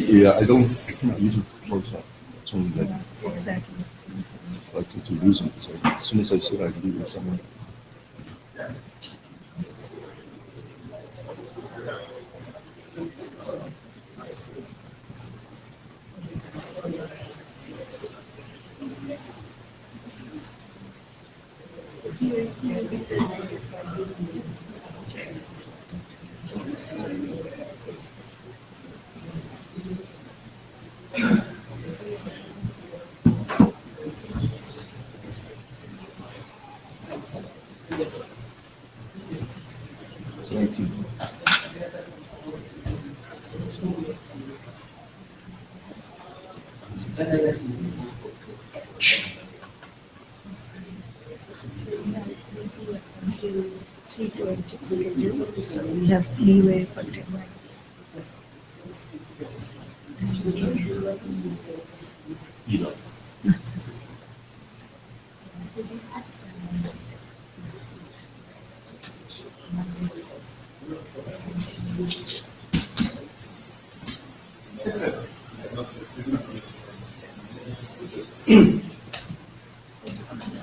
Yeah, I cannot use it for that. It's only like, Exactly. like to use it. So as soon as I see it, I leave it somewhere. Thank you. Until 3:20 schedule, so we have leeway for 10 minutes. You know. So this is,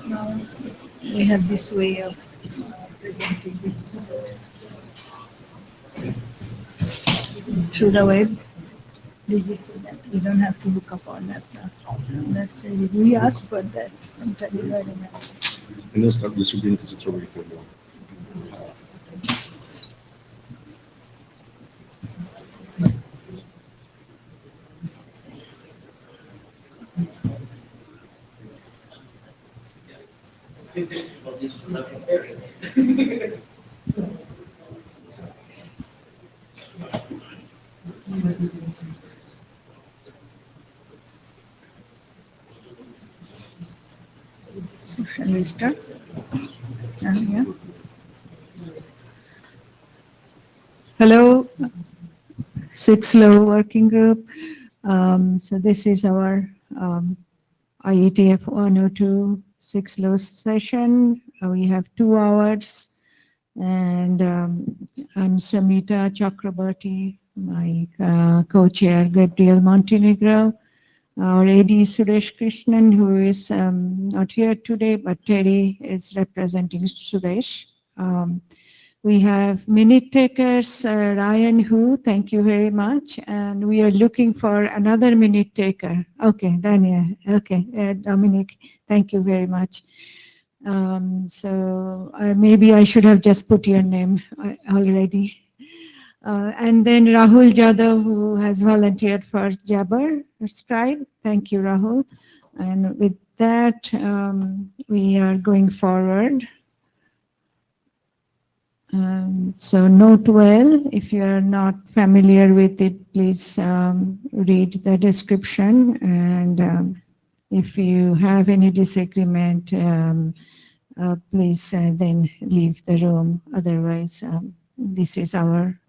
now we have this way of presenting which is through the web. Did you see that? We don't have to look up on that now. That's really, we asked for that from Taliban. And then start distributing because it's already filled out. So shall we start? Yeah. Hello, 6 Low Working Group. So this is our IETF 102 6 Low session. We have 2 hours, and I'm Samita Chakrabarti, my co-chair Gabriel Montenegro, our AD Suresh Krishnan, who is not here today, but Terry is representing Suresh. We have minute takers, Ryan Hu, thank you very much. And we are looking for another minute taker. Okay, Daniel, okay, Dominic, thank you very much. So maybe I should have just put your name already. And then Rahul Jadhav, who has volunteered for Jabber Scribe. Thank you, Rahul. And with that, we are going forward. So note well, if you are not familiar with it, please read the description. And if you have any disagreement, please then leave the room. Otherwise, this is our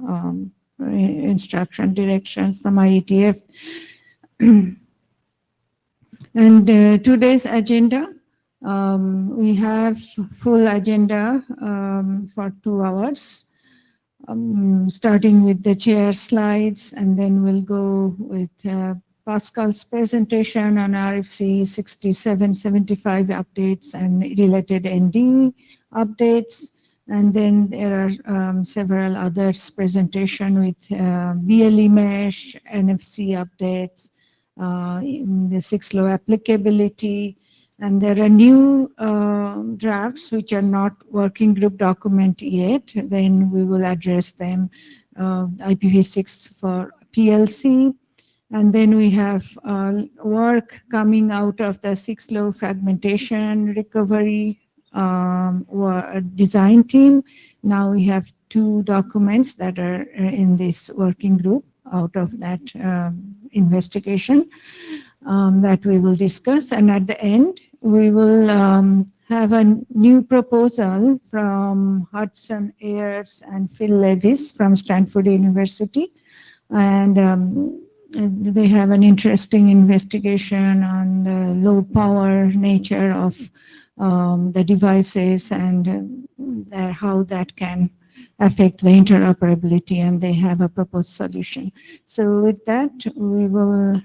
instruction directions from IETF. And today's agenda, we have full agenda for 2 hours, starting with the chair slides, and then we'll go with Pascal's presentation on RFC 6775 updates and related ND updates. And then there are several others presentation with BLE mesh, NFC updates, the 6 Low applicability. And there are new drafts which are not working group document yet. Then we will address them, IPv6 for PLC. And then we have work coming out of the 6 Low fragmentation recovery design team. Now we have 2 documents that are in this working group out of that investigation that we will discuss. And at the end, we will have a new proposal from Hudson Ayers and Phil Levis from Stanford University. And they have an interesting investigation on the low power nature of the devices and how that can affect the interoperability, and they have a proposed solution. So with that, we will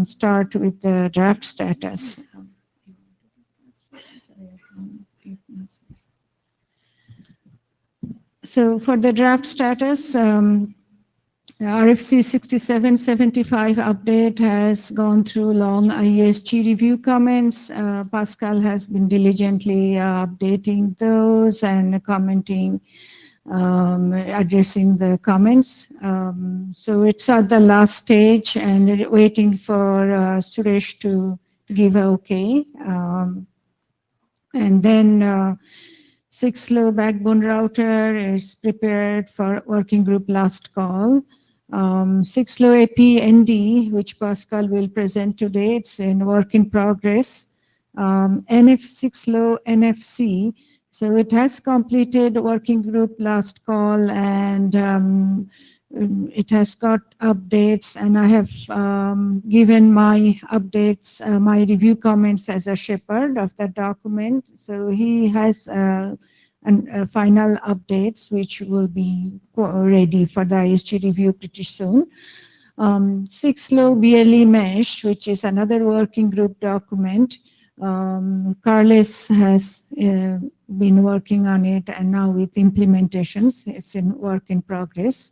start with the draft status. So for the draft status, RFC 6775 update has gone through long IESG review comments. Pascal has been diligently updating those and commenting, addressing the comments. So it's at the last stage and waiting for Suresh to give a okay. And then 6-low backbone router is prepared for working group last call. 6-low AP ND, which Pascal will present today, it's in work in progress. 6-low NFC, so it has completed working group last call, and it has got updates, and I have given my updates, my review comments as a shepherd of that document. So he has final updates, which will be ready for the ISG review pretty soon. 6-low BLE mesh, which is another working group document. Carles has been working on it, and now with implementations, it's in work in progress.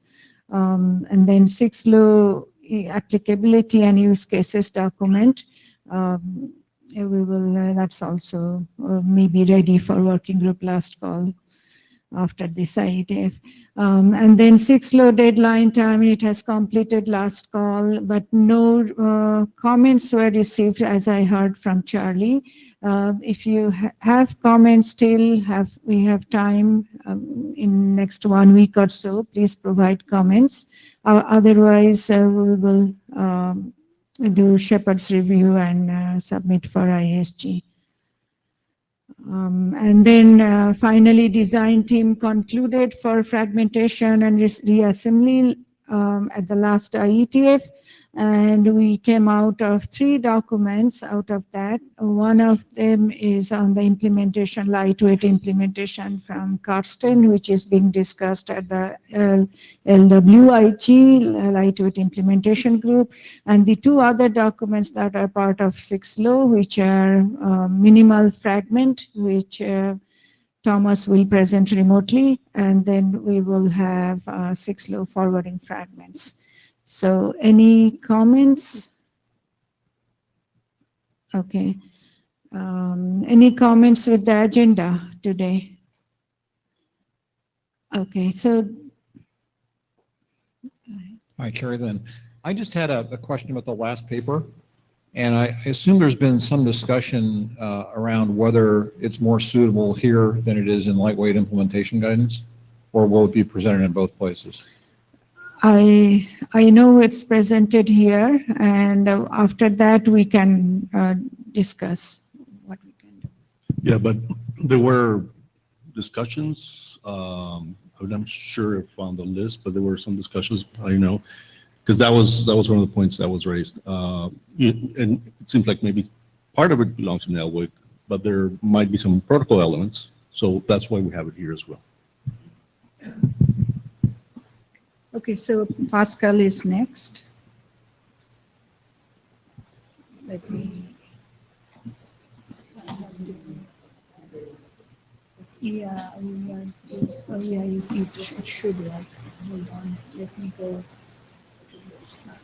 And then 6-low applicability and use cases document. We will, that's also maybe ready for working group last call after this IETF. And then 6-low deadline time, it has completed last call, but no comments were received, as I heard from Charlie. If you have comments still, we have time in next 1 week or so, please provide comments. Otherwise, we will do Shepherd's review and submit for ISG. And then finally, design team concluded for fragmentation and reassembly at the last IETF. And we came out of 3 documents out of that. One of them is on the implementation, lightweight implementation from Karsten, which is being discussed at the LWIG, Lightweight Implementation Group. And the 2 other documents that are part of 6-low, which are minimal fragment, which Thomas will present remotely, and then we will have 6-low forwarding fragments. So any comments? Okay. Any comments with the agenda today? Okay, so. Hi, Carrie Lynn. I just had a question about the last paper, and I assume there's been some discussion around whether it's more suitable here than it is in lightweight implementation guidance, or will it be presented in both places? I know it's presented here, and after that we can discuss what we can do. Yeah, but there were discussions. I'm not sure if on the list, but there were some discussions. I know, because that was one of the points that was raised. And it seems like maybe part of it belongs to Nelwick, but there might be some protocol elements. So that's why we have it here as well. Okay, so Pascal is next. Let me. Yeah, it should work. Hold on, let me go to the slides.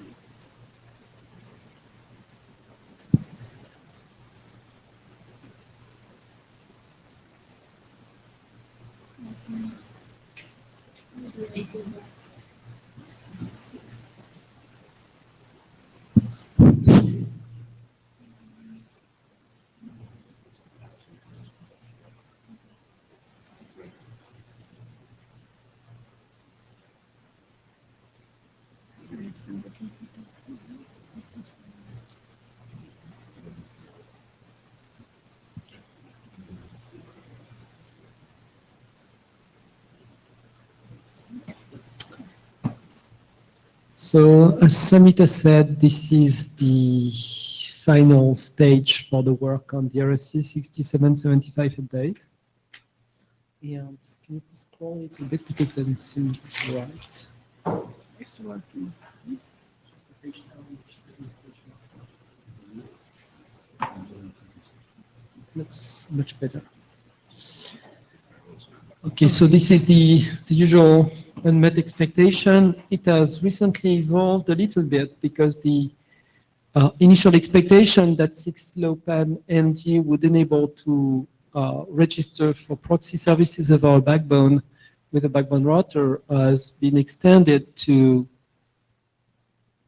So as Samita said, this is the final stage for the work on the RFC 6775 update. And can you please scroll it a bit because it doesn't seem right. It's working. Looks much better. Okay, so this is the usual unmet expectation. It has recently evolved a little bit because the initial expectation that 6LoWPAN MD would enable to register for proxy services of our backbone with a backbone router has been extended to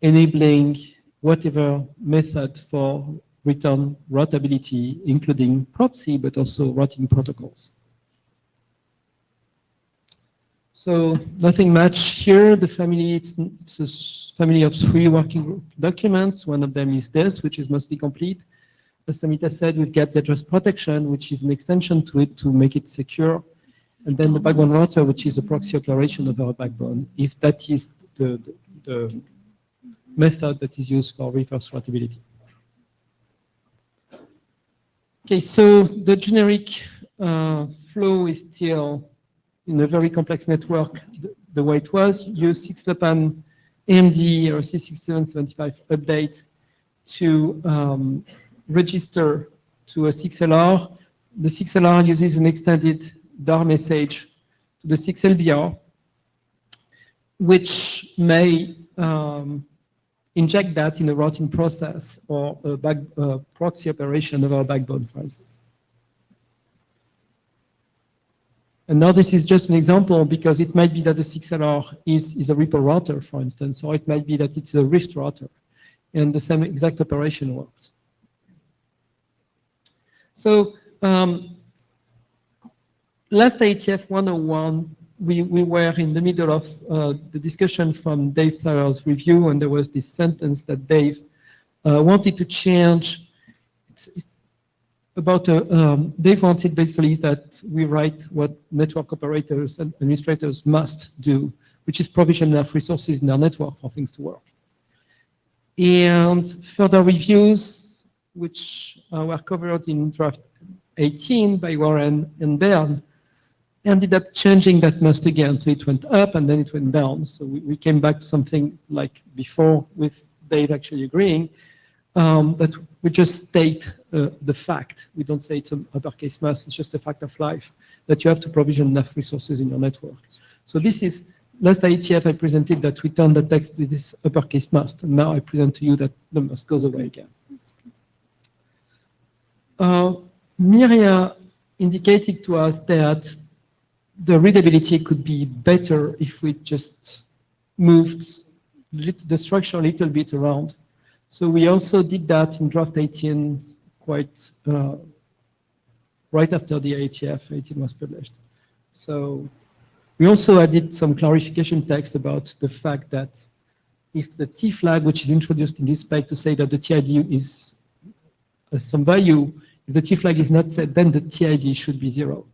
enabling whatever method for return routability, including proxy, but also routing protocols. So nothing much here. The family, it's a family of 3 working group documents. One of them is this, which is mostly complete. As Samita said, we've got the address protection, which is an extension to it to make it secure. And then the backbone router, which is a proxy operation of our backbone, if that is the method that is used for reverse routability. Okay, so the generic flow is still in a very complex network the way it was. Use 6LoWPAN AMD or C6775 update to register to a 6LR. The 6LR uses an extended DAR message to the 6LBR, which may inject that in a routing process or a proxy operation of our backbone, for instance. And now this is just an example because it might be that the 6LR is a Ripple router, for instance, or it might be that it's a Rift router, and the same exact operation works. So last IETF 101, we were in the middle of the discussion from Dave Tharer's review, and there was this sentence that Dave wanted to change. It's about Dave wanted basically that we write what network operators and administrators must do, which is provision enough resources in their network for things to work. And further reviews, which were covered in draft 18 by Warren and Bern, ended up changing that must again. So it went up and then it went down. So we came back to something like before with Dave actually agreeing that we just state the fact. We don't say it's an uppercase must, it's just a fact of life that you have to provision enough resources in your network. So this is, last IETF I presented that we turned the text with this uppercase must, and now I present to you that the must goes away again. Miria indicated to us that the readability could be better if we just moved the structure a little bit around. So we also did that in draft 18 quite right after the IETF 18 was published. So we also added some clarification text about the fact that if the T flag, which is introduced in this spec to say that the TID is some value, if the T flag is not set, then the TID should be 0.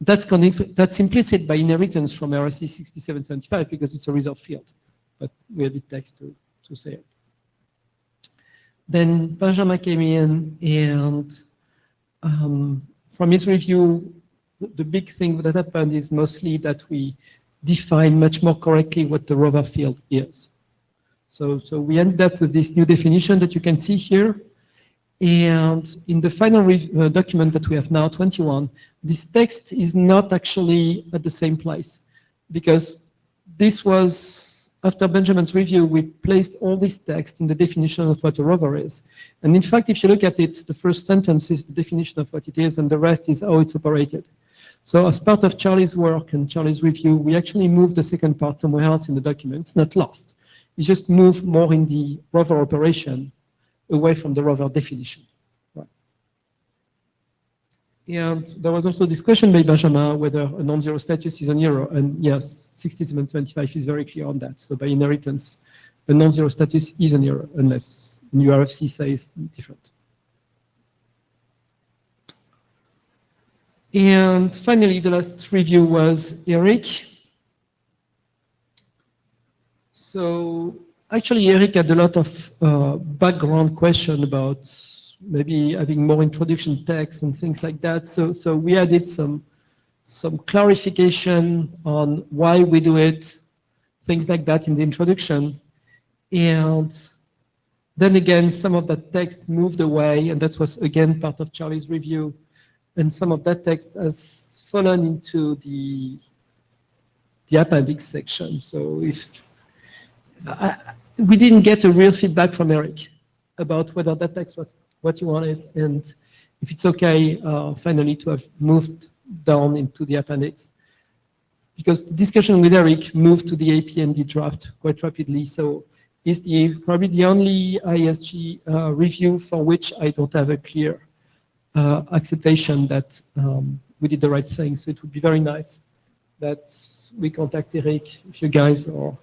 That's implicit by inheritance from RSC 6775 because it's a reserved field, but we added text to say it. Then Benjamin came in and from his review, the big thing that happened is mostly that we define much more correctly what the rover field is. So we ended up with this new definition that you can see here. And in the final document that we have now, 21, this text is not actually at the same place because this was, after Benjamin's review, we placed all this text in the definition of what a rover is. And in fact, if you look at it, the first sentence is the definition of what it is, and the rest is how it's operated. So as part of Charlie's work and Charlie's review, we actually moved the second part somewhere else in the document. It's not lost. We just moved more in the rover operation away from the rover definition. Right. And there was also discussion by Benjamin whether a non-zero status is an error. And yes, 6775 is very clear on that. So by inheritance, a non-zero status is an error unless new RFC says different. And finally, the last review was Eric. So actually, Eric had a lot of background question about maybe having more introduction text and things like that. So we added some some clarification on why we do it, things like that in the introduction. And then again, some of that text moved away, and that was again part of Charlie's review. And some of that text has fallen into the appendix section. So if we didn't get a real feedback from Eric about whether that text was what you wanted, and if it's okay finally to have moved down into the appendix. Because the discussion with Eric moved to the APND draft quite rapidly. So it's probably the only ISG review for which I don't have a clear acceptation that we did the right thing. So it would be very nice that we contact Eric, if you guys or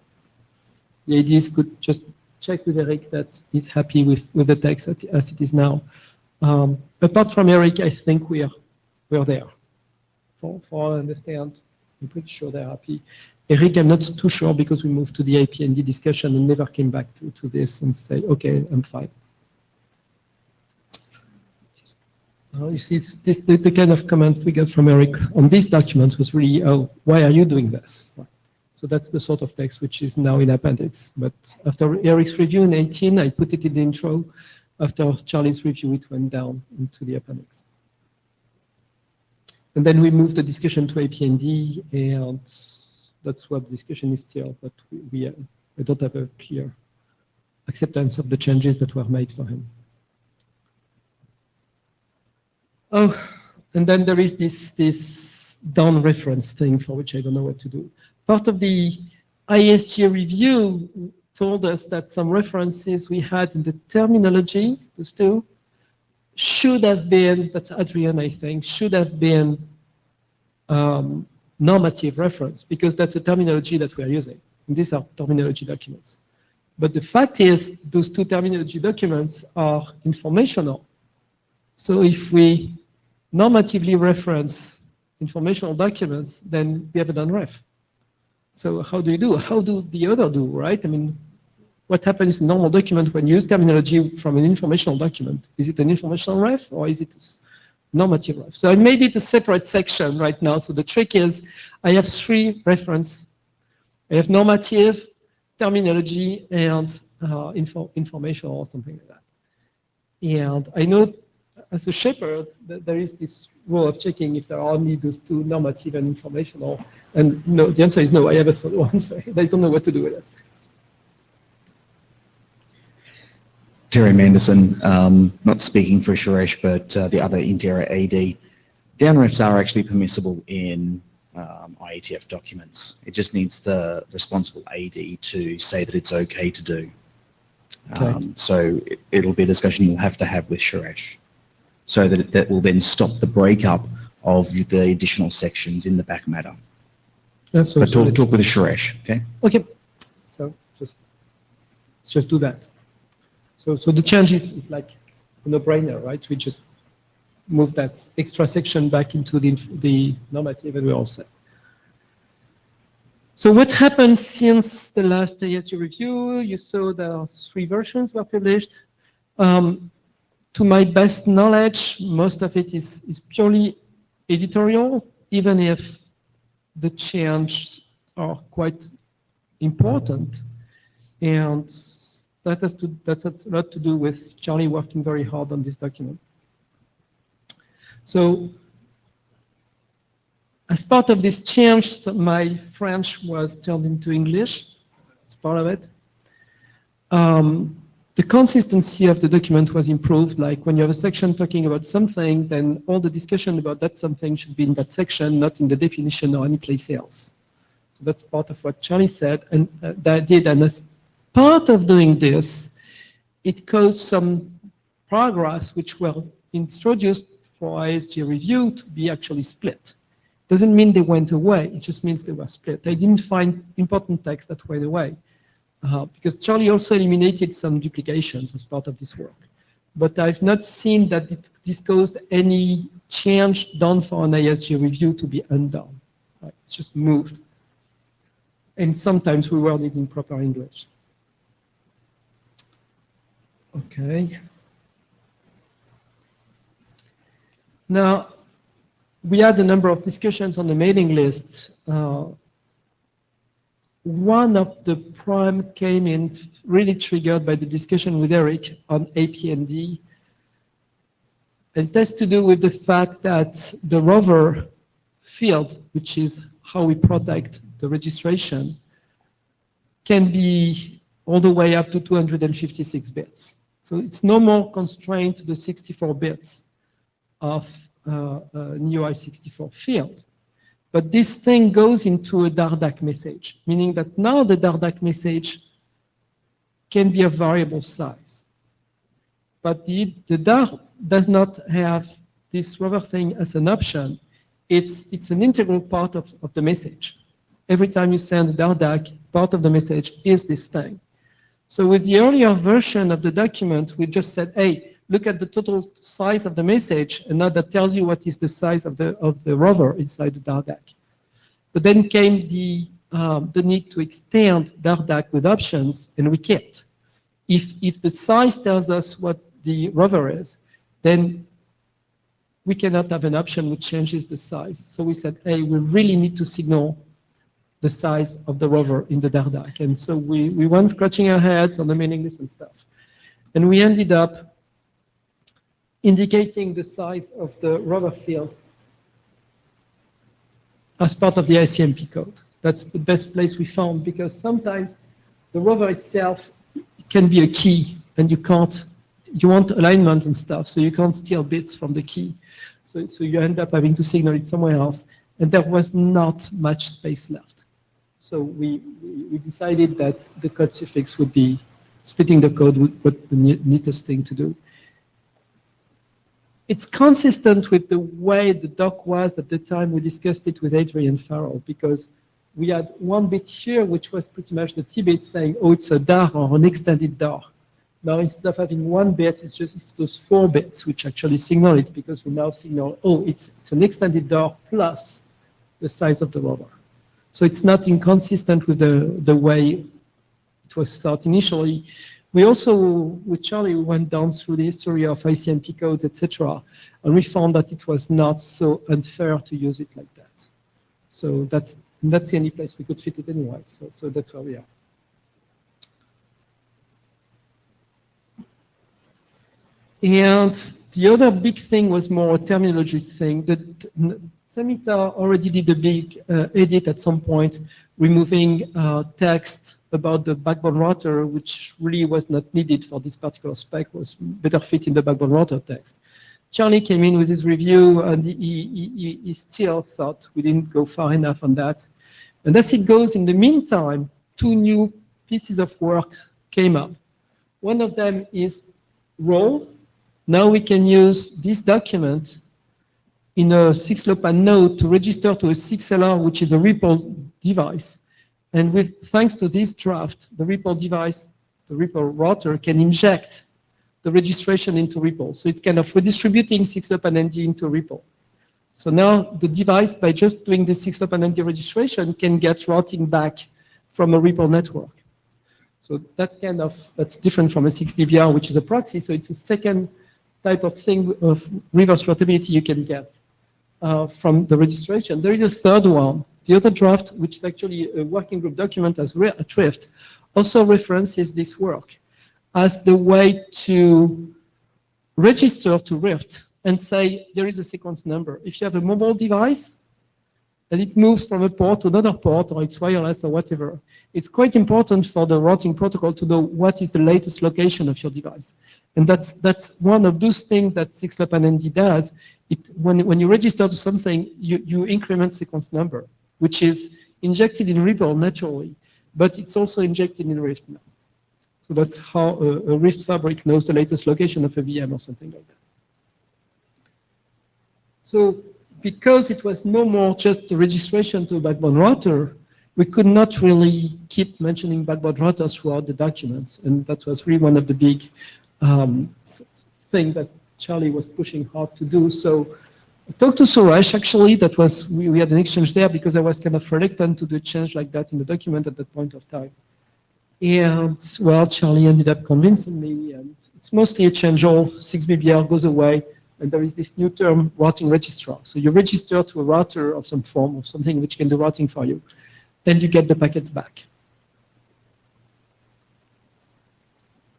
the ADs could just check with Eric that he's happy with the text as it is now. Apart from Eric, I think we're there. For I understand, I'm pretty sure they're happy. Eric, I'm not too sure because we moved to the APND discussion and never came back to this and say, okay, I'm fine. You see, the kind of comments we got from Eric on these documents was really, oh, why are you doing this? So that's the sort of text which is now in appendix. But after Eric's review in 18, I put it in the intro. After Charlie's review, it went down into the appendix. And then we moved the discussion to APND, and that's what the discussion is still, but we don't have a clear acceptance of the changes that were made for him. Oh, and then there is this down reference thing for which I don't know what to do. Part of the ISG review told us that some references we had in the terminology, those two, should have been, that's Adrian, I think, should have been normative reference, because that's a terminology that we are using. And these are terminology documents. But the fact is, those two terminology documents are informational. So if we normatively reference informational documents, then we have a non-ref. So how do you do? How do the other do, right? I mean, what happens in normal document when you use terminology from an informational document? Is it an informational ref or is it a normative ref? So I made it a separate section right now. So the trick is I have three reference. I have normative, terminology, and informational or something like that. And I know as a shepherd that there is this rule of checking if there are only those two, normative and informational. And no, the answer is no, I have a third one, so I don't know what to do with it. Terry Manderson, not speaking for Suresh, but the other Intera AD. Downrefs are actually permissible in IETF documents. It just needs the responsible AD to say that it's okay to do. Okay. So it'll be a discussion you'll have to have with Suresh, so that that will then stop the breakup of the additional sections in the back matter. But talk with Suresh, okay? Okay, so let's just do that. So the change is like a no-brainer, right? We just move that extra section back into the normative and we're all set. So what happened since the last ISG review? You saw the 3 versions were published. To my best knowledge, most of it is purely editorial, even if the changes are quite important. And that has a lot to do with Charlie working very hard on this document. So as part of this change, my French was turned into English. It's part of it. The consistency of the document was improved. Like when you have a section talking about something, then all the discussion about that something should be in that section, not in the definition or any place else. So that's part of what Charlie said, and that did. And as part of doing this, it caused some paragraphs which were introduced for ISG review to be actually split. Doesn't mean they went away, it just means they were split. I didn't find important text that went away, because Charlie also eliminated some duplications as part of this work. But I've not seen that this caused any change done for an ISG review to be undone. Right? It's just moved. And sometimes we worded in proper English. Okay. Now, we had a number of discussions on the mailing list. One of the prime came in really triggered by the discussion with Eric on APND. It has to do with the fact that the rover field, which is how we protect the registration, can be all the way up to 256 bits. So it's no more constrained to the 64 bits of NUI64 field. But this thing goes into a DARDAC message, meaning that now the DARDAC message can be of variable size. But the DAR does not have this rover thing as an option. It's an integral part of the message. Every time you send DARDAC, part of the message is this thing. So with the earlier version of the document, we just said, hey, look at the total size of the message, and now that tells you what is the size of the rover inside the DARDAC. But then came the need to extend DARDAC with options, and we kept. If the size tells us what the rover is, then we cannot have an option which changes the size. So we said, hey, we really need to signal the size of the rover in the DARDAC. And so we went scratching our heads on the mailing list and stuff. And we ended up indicating the size of the rover field as part of the ICMP code. That's the best place we found, because sometimes the rover itself can be a key, and you want alignment and stuff, so you can't steal bits from the key. So you end up having to signal it somewhere else, and there was not much space left. So we decided that the code suffix would be splitting the code would be the neatest thing to do. It's consistent with the way the doc was at the time we discussed it with Adrian Farrell, because we had one bit here, which was pretty much the T bit saying, oh, it's a DAR or an extended DAR. Now, instead of having one bit, it's those 4 bits which actually signal it, because we now signal, oh, it's an extended DAR plus the size of the rover. So it's not inconsistent with the way it was thought initially. We also, with Charlie, went down through the history of ICMP codes, etc., and we found that it was not so unfair to use it like that. So that's the only place we could fit it anyway. So that's where we are. And the other big thing was more a terminology thing. Semita already did a big edit at some point, removing text about the backbone router, which really was not needed for this particular spec, was better fit in the backbone router text. Charlie came in with his review, and he still thought we didn't go far enough on that. And as it goes, in the meantime, 2 new pieces of work came up. One of them is role. Now we can use this document in a 6LoWPAN node to register to a 6LR, which is a REPL device. And thanks to this draft, the REPL device, the REPL router, can inject the registration into REPL. So it's kind of redistributing 6LoWPAN ND into REPL. So now the device, by just doing the 6LoWPAN ND registration, can get routing back from a REPL network. So that's different from a 6BBR, which is a proxy. So it's a second type of thing of reverse routability you can get from the registration. There is a third one. The other draft, which is actually a working group document as Rift, also references this work as the way to register to Rift and say there is a sequence number. If you have a mobile device and it moves from a port to another port, or it's wireless or whatever, it's quite important for the routing protocol to know what is the latest location of your device. And that's one of those things that 6LoWPAN ND does. When you register to something, you increment sequence number, which is injected in REPL naturally, but it's also injected in Rift now. So that's how a Rift fabric knows the latest location of a VM or something like that. So because it was no more just the registration to a backbone router, we could not really keep mentioning backbone routers throughout the documents. And that was really one of the big thing that Charlie was pushing hard to do. So I talked to Suresh, actually. We had an exchange there because I was kind of reluctant to do a change like that in the document at that point of time. And, well, Charlie ended up convincing me, and it's mostly a change all. 6BBR goes away, And there is this new term, routing registrar. So you register to a router of some form, of something which can do routing for you, and you get the packets back.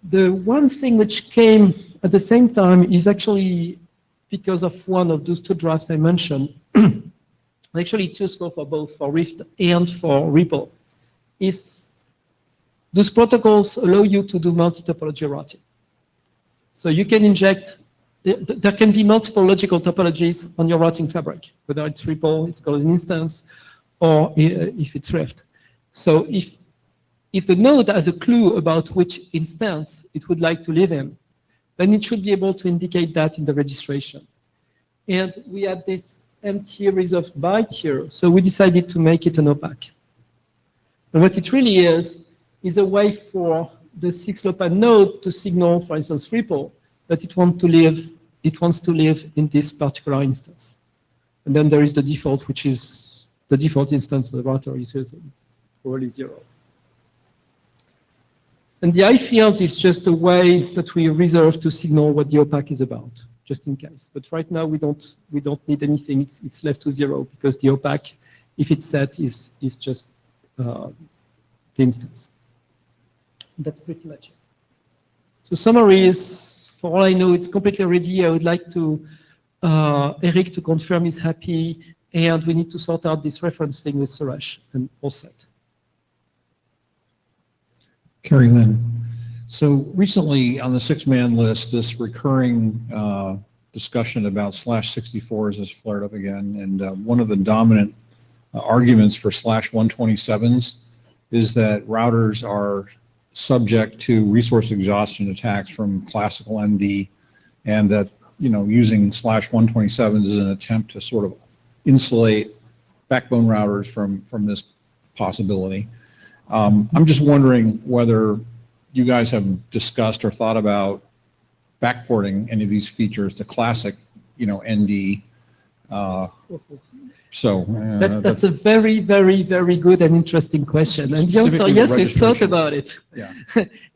The one thing which came at the same time is actually because of one of those two drafts I mentioned. Actually, it's useful for both, for Rift and for Ripple, is those protocols allow you to do multi-topology routing. So you can inject, there can be multiple logical topologies on your routing fabric, whether it's Ripple, it's called an instance, or if it's Rift. So if the node has a clue about which instance it would like to live in, then it should be able to indicate that in the registration. And we had this empty reserved byte here, so we decided to make it an opaque. And what it really is a way for the 6LoWPAN node to signal, for instance, Ripple, that it wants to live in this particular instance. And then there is the default, which is the default instance the router is using, probably 0. And the I field is just a way that we reserve to signal what the opaque is about, just in case. But right now we don't need anything. It's left to 0 because the opaque, if it's set, is just the instance. That's pretty much it. So summary is, for all I know, it's completely ready. I would like to Eric to confirm he's happy, and we need to sort out this reference thing with Suresh, and all set. Carrie Lynn. So recently on the 6-man list, this recurring discussion about /64s has flared up again. And one of the dominant arguments for /127s is that routers are subject to resource exhaustion attacks from classical MD, and that, you know, using /127s is an attempt to sort of insulate backbone routers from this possibility. I'm just wondering whether you guys have discussed or thought about backporting any of these features to classic, you know, ND. That's a very, very, very good and interesting question. And the answer, yes, we've thought about it. Yeah.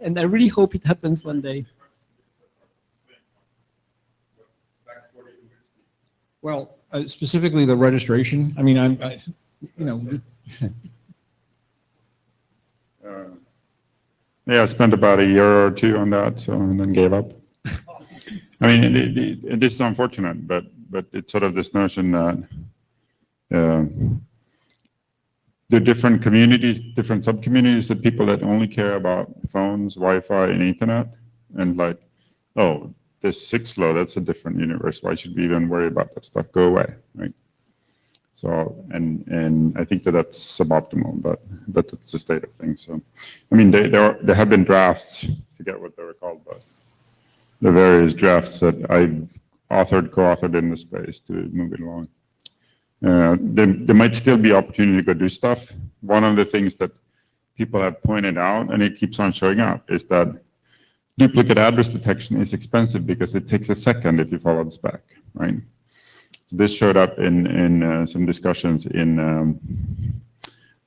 And I really hope it happens one day. Well, specifically the registration. I mean, you know. Yeah, I spent about a year or two on that, so, and then gave up. I mean, it is unfortunate, but it's sort of this notion that the different communities, different sub-communities, the people that only care about phones, Wi-Fi, and Ethernet, and like, oh, this 6LoW, that's a different universe. Why should we even worry about that stuff? Go away, right? So, and I think that's suboptimal, but that's the state of things. So, I mean, there have been drafts, I forget what they were called, but the various drafts that I've co-authored in the space to move it along. There might still be opportunity to go do stuff. One of the things that people have pointed out, and it keeps on showing up, is that duplicate address detection is expensive because it takes a second if you follow the spec, right? So this showed up in some discussions in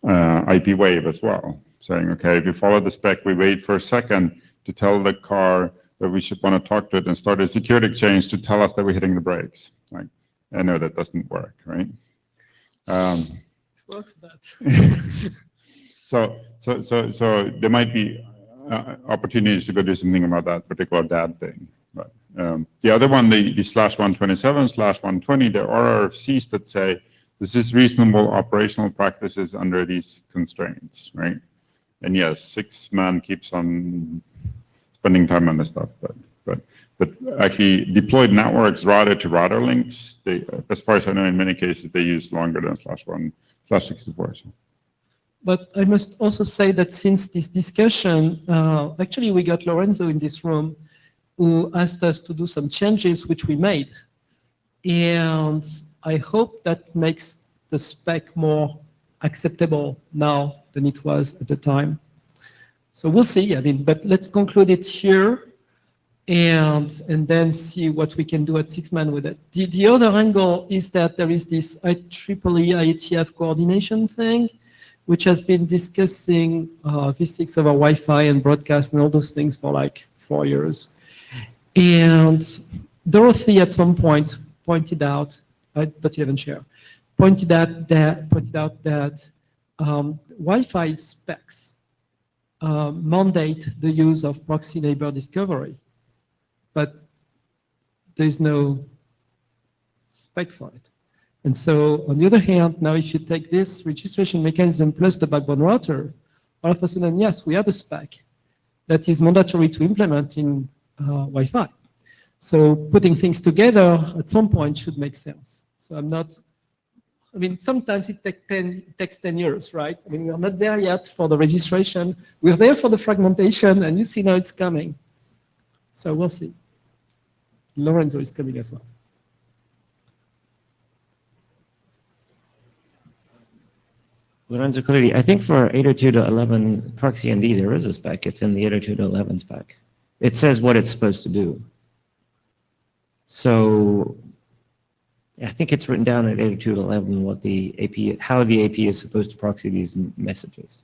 IP Wave as well, saying, okay, if you follow the spec, we wait for a second to tell the car that we should want to talk to it and start a security exchange to tell us that we're hitting the brakes, right? I know that doesn't work, right? It works, but so there might be opportunities to go do something about that particular DAD thing. But the other one, the /127, /120, there are RFCs that say this is reasonable operational practices under these constraints, right? And yes, 6-man keeps on spending time on this stuff, but actually deployed networks routed to router links, they, as far as I know, in many cases they use longer than /64. So. But I must also say that since this discussion, actually we got Lorenzo in this room who asked us to do some changes, which we made. And I hope that makes the spec more acceptable now than it was at the time. So we'll see, I mean, but let's conclude it here and then see what we can do at 6-man with it. The other angle is that there is this IEEE IETF coordination thing, which has been discussing V6 over Wi-Fi and broadcast and all those things for like 4 years. And Dorothy at some point pointed out, but you haven't shared, pointed out that Wi-Fi specs mandate the use of proxy neighbor discovery, but there's no spec for it. And so, on the other hand, now if you take this registration mechanism plus the backbone router, all of a sudden, yes, we have a spec that is mandatory to implement in Wi-Fi. So putting things together at some point should make sense. So I'm not, I mean, sometimes it takes 10 years, right? I mean, we're not there yet for the registration. We're there for the fragmentation, and you see now it's coming. So we'll see. Lorenzo is coming as well. Lorenzo Colletti, I think for 802.11 proxy ND, there is a spec. It's in the 802.11 spec. It says what it's supposed to do. So I think it's written down at 802.11 what the AP, how the AP is supposed to proxy these messages.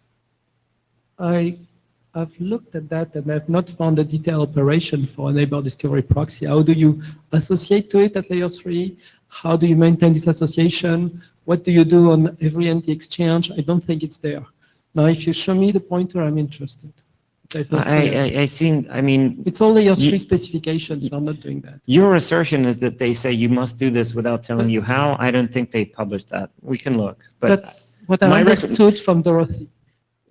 I've looked at that and I've not found a detailed operation for a neighbor discovery proxy. How do you associate to it at layer 3? How do you maintain this association? What do you do on every NT exchange? I don't think it's there. Now, if you show me the pointer, I'm interested. I mean, it's all layer 3 specifications. I'm not doing that. Your assertion is that they say you must do this without telling you how. I don't think they published that. We can look. But that's what I understood from Dorothy.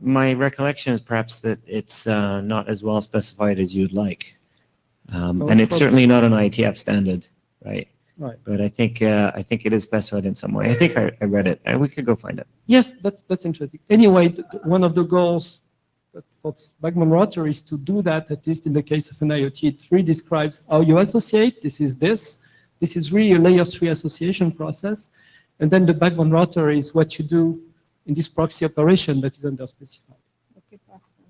My recollection is perhaps that it's not as well specified as you'd like. And it's certainly not an IETF standard, right? Right. But I think it is specified in some way. I think I read it. We could go find it. Yes, that's interesting. Anyway, one of the goals for backbone router is to do that, at least in the case of an IoT. It really describes how you associate. This is this. This is really a layer 3 association process. And then the backbone router is what you do in this proxy operation that is under-specified. Okay, Pascal,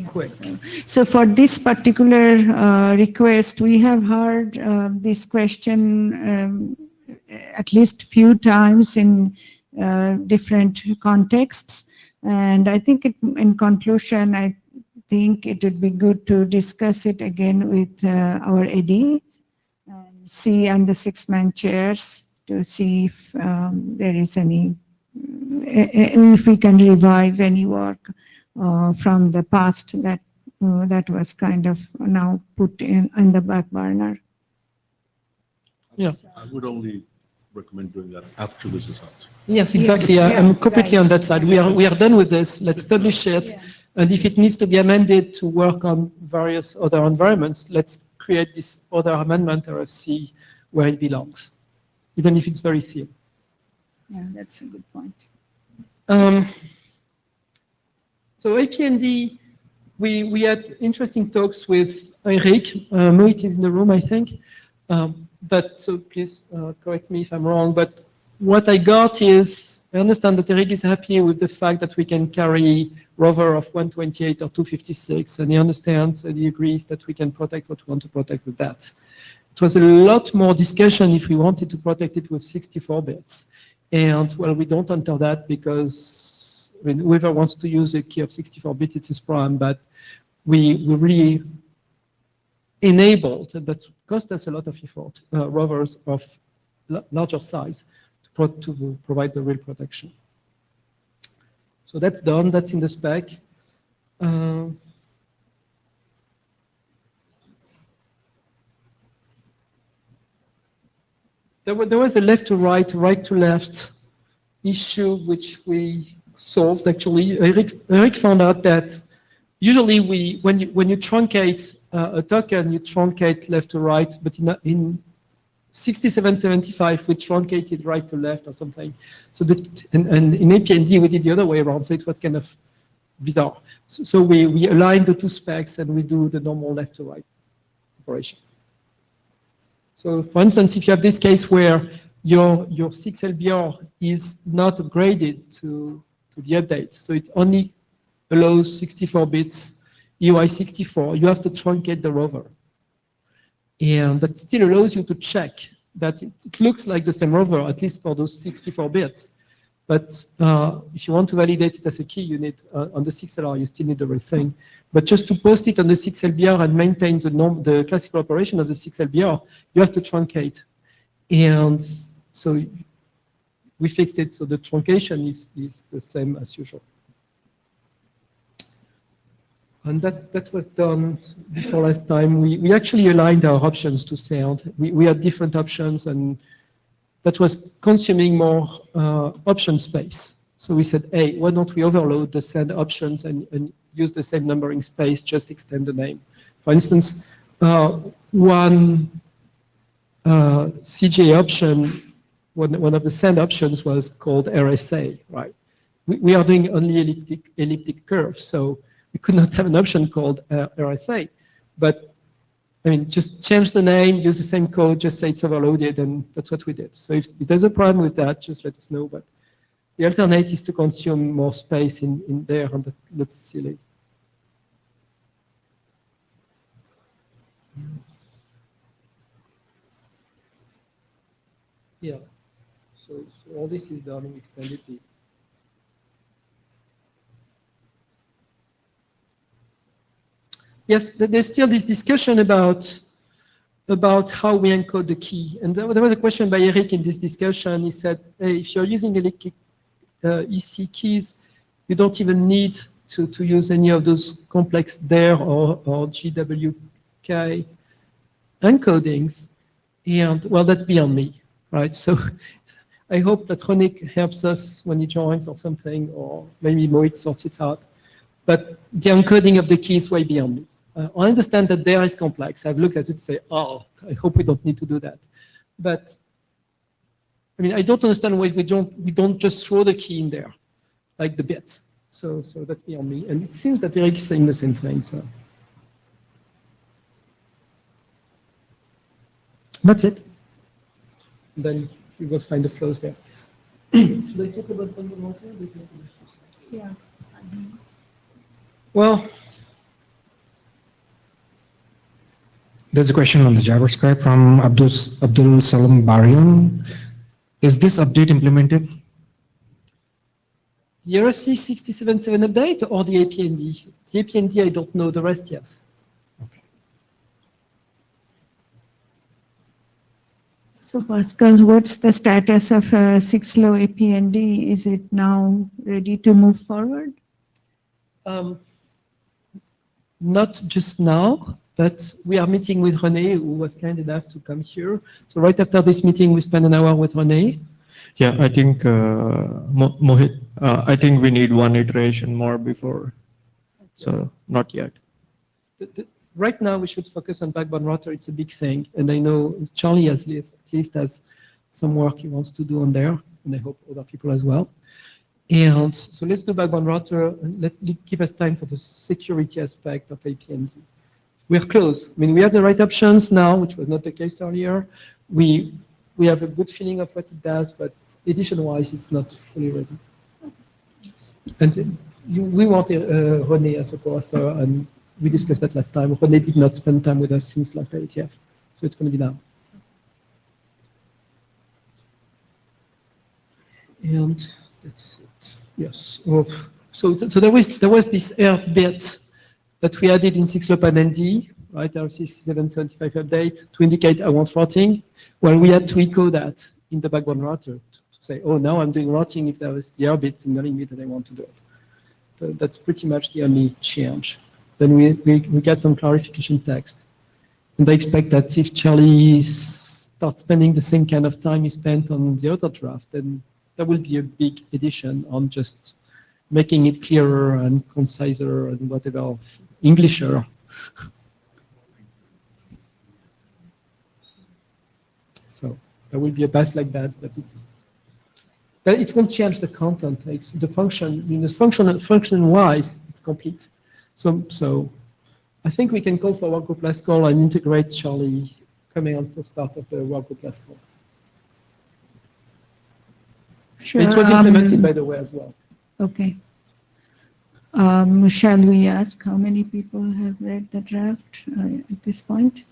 Quick. So for this particular request, we have heard this question at least few times in different contexts. And I think in conclusion, I think it would be good to discuss it again with our ADs and see on the 6-man chairs to see if there is any, if we can revive any work from the past that was kind of now put in the back burner. Yeah. I would only recommend doing that after this is out. Yes, exactly. Yeah, I'm completely on that side. We are done with this. Let's publish it. Yeah. And if it needs to be amended to work on various other environments, let's create this other amendment RFC where it belongs, even if it's very thin. Yeah, that's a good point. So APND, we had interesting talks with Eric. Moit is in the room, I think. But so please correct me if I'm wrong. But what I got is, I understand that Eric is happy with the fact that we can carry rover of 128 or 256, and he understands and he agrees that we can protect what we want to protect with that. It was a lot more discussion if we wanted to protect it with 64 bits. And well, we don't enter that because I mean, whoever wants to use a key of 64 bits, it's his problem, but we really enabled, and that cost us a lot of effort, rovers of larger size to provide the real protection. So that's done, that's in the spec. There was a left to right, right to left issue which we solved actually. Eric found out that usually when you truncate a token, you truncate left to right, but in 6775 we truncated right to left or something. So and in APND we did the other way around, so it was kind of bizarre. So we align the two specs and we do the normal left to right operation. So for instance, if you have this case where your 6LBR is not upgraded to the update, so it only allows 64 bits, UI 64, you have to truncate the rover. And that still allows you to check that it looks like the same rover, at least for those 64 bits. But if you want to validate it as a key, you need, on the 6LR, you still need the real thing. But just to post it on the 6LBR and maintain the classical operation of the 6LBR, you have to truncate. And so we fixed it, so the truncation is the same as usual. And that was done before last time. We actually aligned our options to sound. We had different options, and that was consuming more option space. So we said, hey, why don't we overload the send options and use the same numbering space, just extend the name. For instance, one CJ option, one of the send options was called RSA, right? We are doing only elliptic curves, so we could not have an option called RSA. But I mean, just change the name, use the same code, just say it's overloaded, and that's what we did. So if there's a problem with that, just let us know. But the alternate is to consume more space in there, and that's silly. Yeah, so all this is done in extended D. Yes, there's still this discussion about how we encode the key. And there was a question by Eric in this discussion. He said, hey, if you're using elliptic EC keys, you don't even need to use any of those complex DARE or GWK encodings. And well, that's beyond me, right? So I hope that René helps us when he joins or something, or maybe Moit sorts it out. But the encoding of the key is way beyond me. I understand that DARE is complex. I've looked at it and say, oh, I hope we don't need to do that. But I mean, I don't understand why we don't just throw the key in there, like the bits. So that's beyond me. And it seems that Eric is saying the same thing. So that's it. And then you will find the flows there. Should I talk about bundle water? Yeah. Well, there's a question on the JavaScript from Abdul Salam Barion. Is this update implemented? the RFC 67.7 update or the APND? The APND, I don't know. The rest, yes. So Pascal, what's the status of 6-low APND? Is it now ready to move forward? Not just now, but we are meeting with René, who was kind enough to come here. So right after this meeting, we spend an hour with René. Yeah, I think, Mohit, I think we need one iteration more before, so not yet. Right now, we should focus on backbone router. It's a big thing. And I know Charlie at least has some work he wants to do on there, and I hope other people as well. And so let's do backbone router, and give us time for the security aspect of APND. We're close. I mean, we have the right options now, which was not the case earlier. We have a good feeling of what it does, but edition-wise, it's not fully ready. And we want René as a co-author, and we discussed that last time. René did not spend time with us since last IETF, so it's going to be now. And that's it. Yes. So there was this air bit that we added in 6LoWPAN-ND, right? Our 6775 update to indicate I want routing. Well, we had to echo that in the backbone router to say, oh, now I'm doing routing if there was the air bit signaling me that I want to do it. So that's pretty much the only change. Then we get some clarification text. And I expect that if Charlie starts spending the same kind of time he spent on the other draft, then there will be a big addition on just making it clearer and conciser and whatever, Englisher. So there will be a pass like that, but it won't change the content. It's the function, function-wise, it's complete. So I think we can call for workgroup last call and integrate Charlie commands as part of the workgroup last call. Sure. It was implemented, by the way, as well. Okay. Shall we ask how many people have read the draft at this point?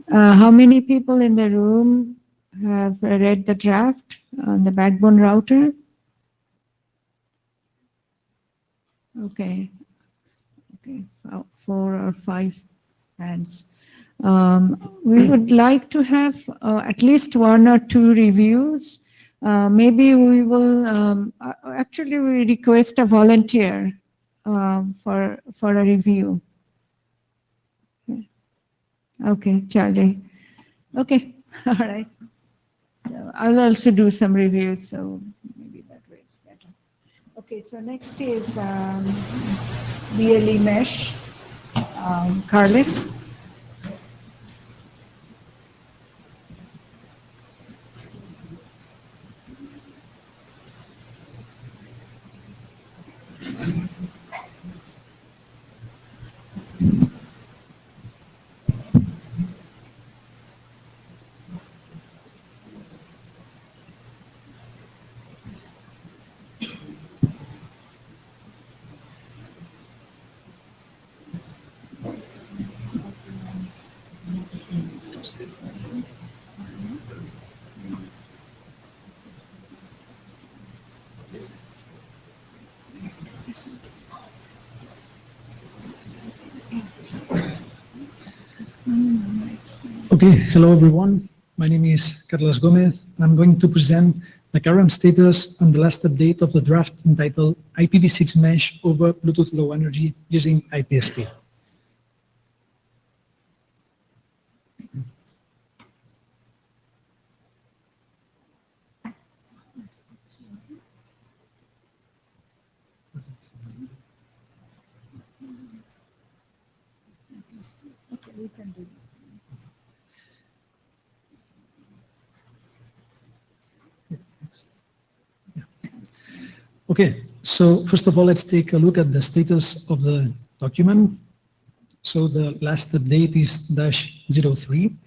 How many people in the room have read the draft on the backbone router? Okay. Okay, 4 or 5 hands. We would like to have at least 1 or 2 reviews. Maybe we will, actually we request a volunteer for a review. Okay, Charlie. Okay, all right. So I'll also do some reviews, so maybe that way it's better. Okay, so next is BLE Mesh, Carlos. Okay, hello everyone. My name is Carlos Gomez, and I'm going to present the current status and the last update of the draft entitled IPv6 Mesh over Bluetooth Low Energy using IPSP. Okay, we can do Okay, so first of all, let's take a look at the status of the document. So the last update is -03,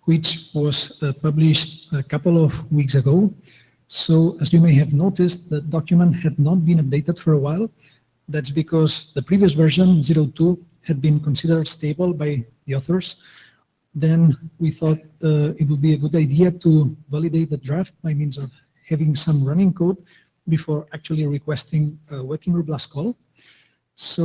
which was published a couple of weeks ago. So as you may have noticed, the document had not been updated for a while. That's because the previous version, 02, had been considered stable by the authors. Then we thought it would be a good idea to validate the draft by means of having some running code before actually requesting a working group last call. So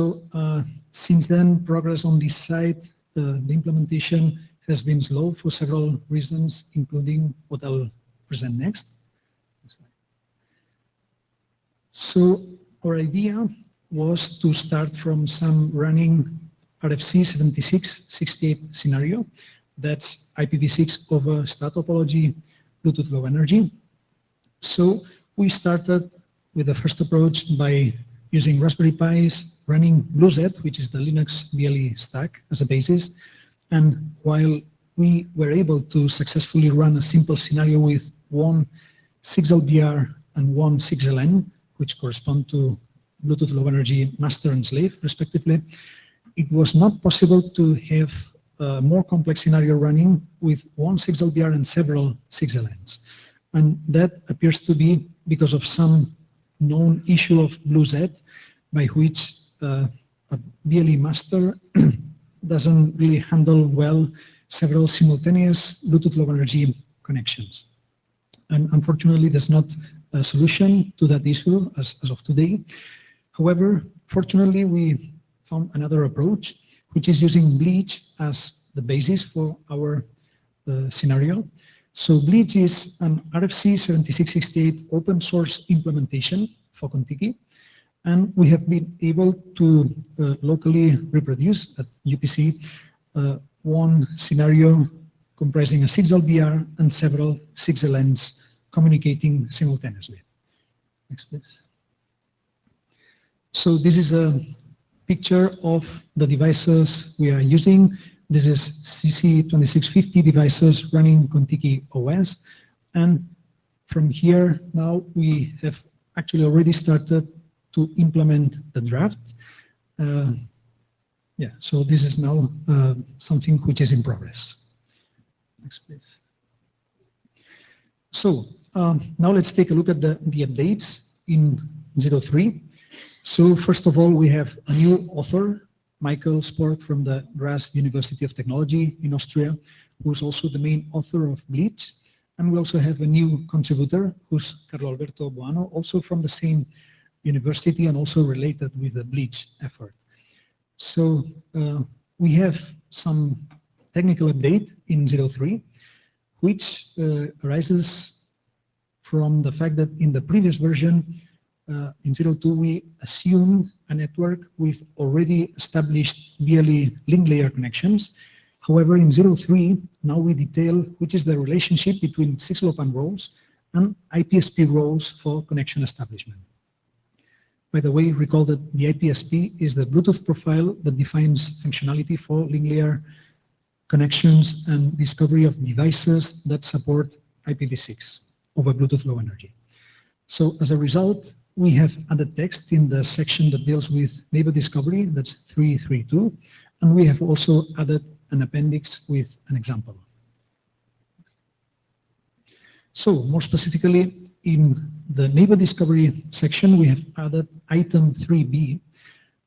since then, progress on this side, the implementation has been slow for several reasons, including what I'll present next. So our idea was to start from some running RFC 7668 scenario. That's IPv6 over star topology, Bluetooth Low Energy. So we started with the first approach by using Raspberry Pis, running BlueZ, which is the Linux BLE stack, as a basis. And while we were able to successfully run a simple scenario with 1 6LBR and 1 6LN, which correspond to Bluetooth Low Energy master and slave, respectively, it was not possible to have a more complex scenario running with 1 6LBR and several 6LNs. And that appears to be because of some known issue of BlueZ, by which a BLE master doesn't really handle well several simultaneous Bluetooth Low Energy connections. And unfortunately, there's not a solution to that issue as of today. However, fortunately, we found another approach, which is using Bleach as the basis for our scenario. So Bleach is an RFC 7668 open source implementation for Contiki, and we have been able to locally reproduce at UPC one scenario comprising a 6LBR and several 6LNs communicating simultaneously. Next, please. So this is a picture of the devices we are using. This is CC2650 devices running Contiki OS. And from here, now we have actually already started to implement the draft. Yeah, so this is now something which is in progress. Next, please. So now let's take a look at the updates in 03. So first of all, we have a new author, Michael Spork from the Graz University of Technology in Austria, who's also the main author of Bleach. And we also have a new contributor, who's Carlo Alberto Buano, also from the same university and also related with the bleach effort. So we have some technical update in 03, which arises from the fact that in the previous version, in 02, we assumed a network with already established BLE link layer connections. However, in 03, now we detail which is the relationship between 6LoWPAN roles and IPSP roles for connection establishment. By the way, recall that the IPSP is the Bluetooth profile that defines functionality for link layer connections and discovery of devices that support IPv6 over Bluetooth Low Energy. So as a result, we have added text in the section that deals with neighbor discovery, that's 332, and we have also added an appendix with an example. So more specifically, in the neighbor discovery section, we have added item 3B.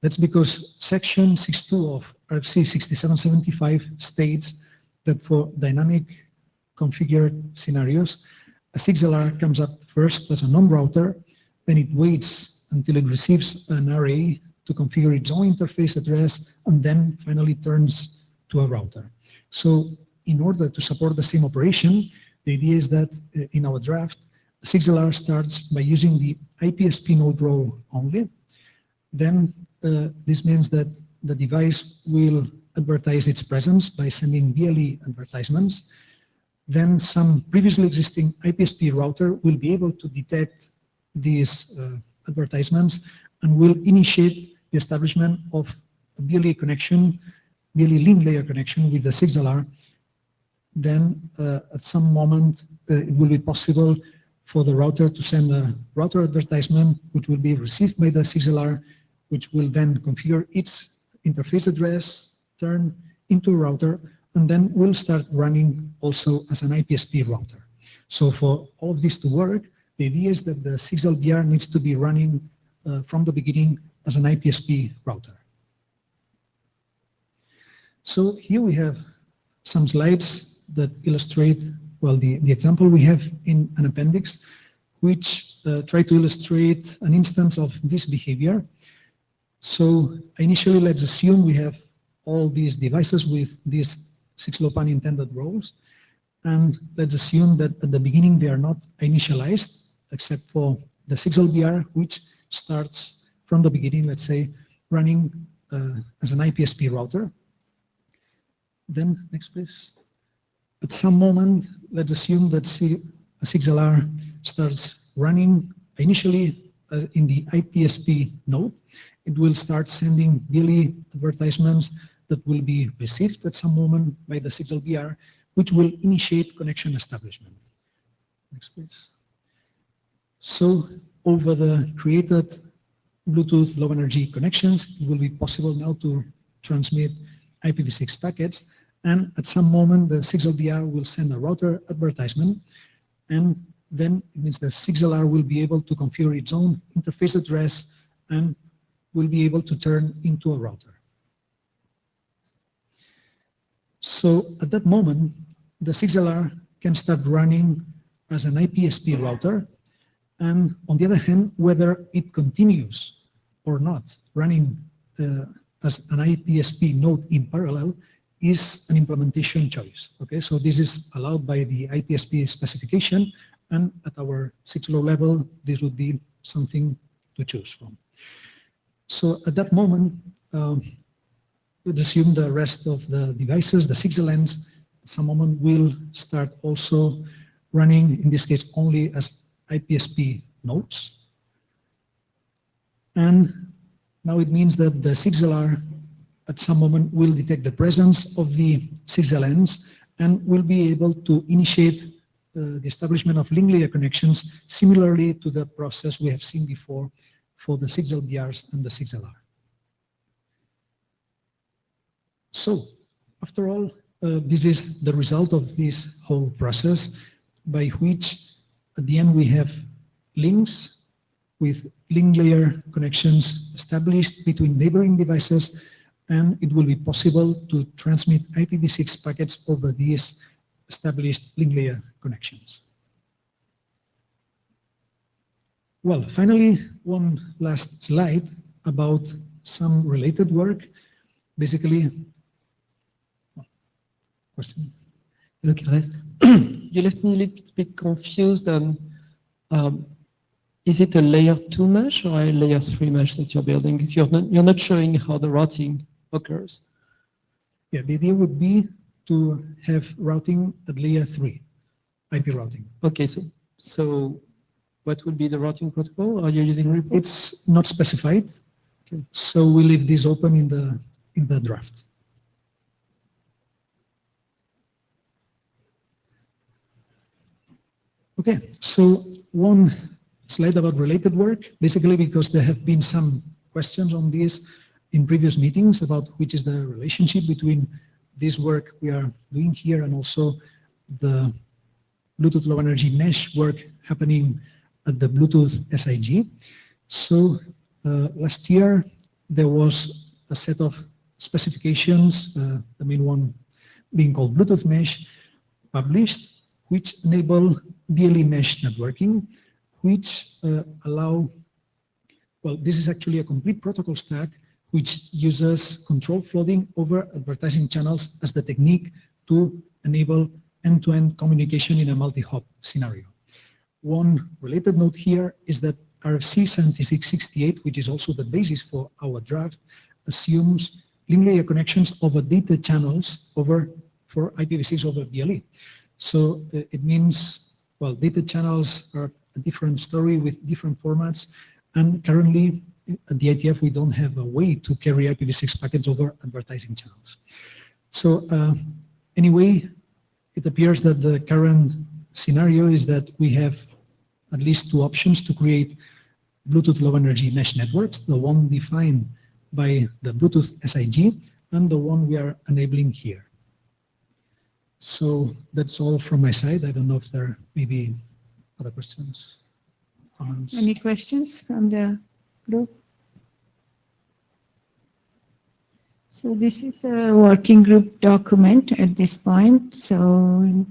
That's because section 6.2 of RFC 6775 states that for dynamic configured scenarios, a 6LR comes up first as a non-router, then it waits until it receives an array to configure its own interface address, and then finally turns to a router. So in order to support the same operation, the idea is that in our draft, 6LR starts by using the IPSP node role only. Then this means that the device will advertise its presence by sending BLE advertisements. Then some previously existing IPSP router will be able to detect these advertisements and will initiate the establishment of a BLE connection, BLE link layer connection with the 6LR. Then at some moment, it will be possible for the router to send a router advertisement, which will be received by the 6LR, which will then configure its interface address, turn into a router, and then will start running also as an IPSP router. So for all of this to work, the idea is that the 6LBR needs to be running from the beginning as an IPSP router. So here we have some slides that illustrate, well, the example we have in an appendix, which try to illustrate an instance of this behavior. So initially, let's assume we have all these devices with these 6LoWPAN intended roles. And let's assume that at the beginning, they are not initialized, except for the 6LBR, which starts from the beginning, let's say, running as an IPSP router. Then, next please. At some moment, let's assume that a 6LR starts running initially in the IPSP node. It will start sending BLE advertisements that will be received at some moment by the 6LBR, which will initiate connection establishment. Next, please. So over the created Bluetooth low energy connections, it will be possible now to transmit IPv6 packets. And at some moment, the 6LBR will send a router advertisement. And then it means the 6LR will be able to configure its own interface address and will be able to turn into a router. So at that moment, the 6LR can start running as an IPSP router. And on the other hand, whether it continues or not running as an IPSP node in parallel is an implementation choice. Okay, so this is allowed by the IPSP specification, and at our 6LoW level, this would be something to choose from. So at that moment, let's assume the rest of the devices, the 6LNs, at some moment will start also running, in this case, only as IPSP nodes. And now it means that the 6LR at some moment will detect the presence of the 6LNs and will be able to initiate the establishment of link layer connections similarly to the process we have seen before for the 6LBRs and the 6LR. So after all, this is the result of this whole process by which at the end we have links with link layer connections established between neighboring devices, and it will be possible to transmit IPv6 packets over these established link layer connections. Well, finally, one last slide about some related work. Basically, question. Look, you left me a little bit confused on, is it a layer 2 mesh or a layer 3 mesh that you're building? Because you're not showing how the routing occurs. Yeah, the idea would be to have routing at layer 3, IP routing. Okay, so what would be the routing protocol? Are you using report? It's not specified, Okay. so we leave this open in the draft. Okay, so one slide about related work, basically because there have been some questions on this in previous meetings about which is the relationship between this work we are doing here and also the Bluetooth Low Energy Mesh work happening at the Bluetooth SIG. So last year there was a set of specifications, the main one being called Bluetooth Mesh, published, which enable BLE mesh networking, which allow, well, this is actually a complete protocol stack which uses control flooding over advertising channels as the technique to enable end-to-end communication in a multi-hop scenario. One related note here is that RFC 7668, which is also the basis for our draft, assumes link layer connections over data channels for IPv6 over BLE. So it means, well, data channels are a different story with different formats, and currently at the IETF we don't have a way to carry IPv6 packets over advertising channels. So anyway, it appears that the current scenario is that we have at least two options to create Bluetooth Low Energy Mesh networks, the one defined by the Bluetooth SIG and the one we are enabling here. So that's all from my side. I don't know if there may be other questions, comments. Any questions from the group? So this is a working group document at this point. So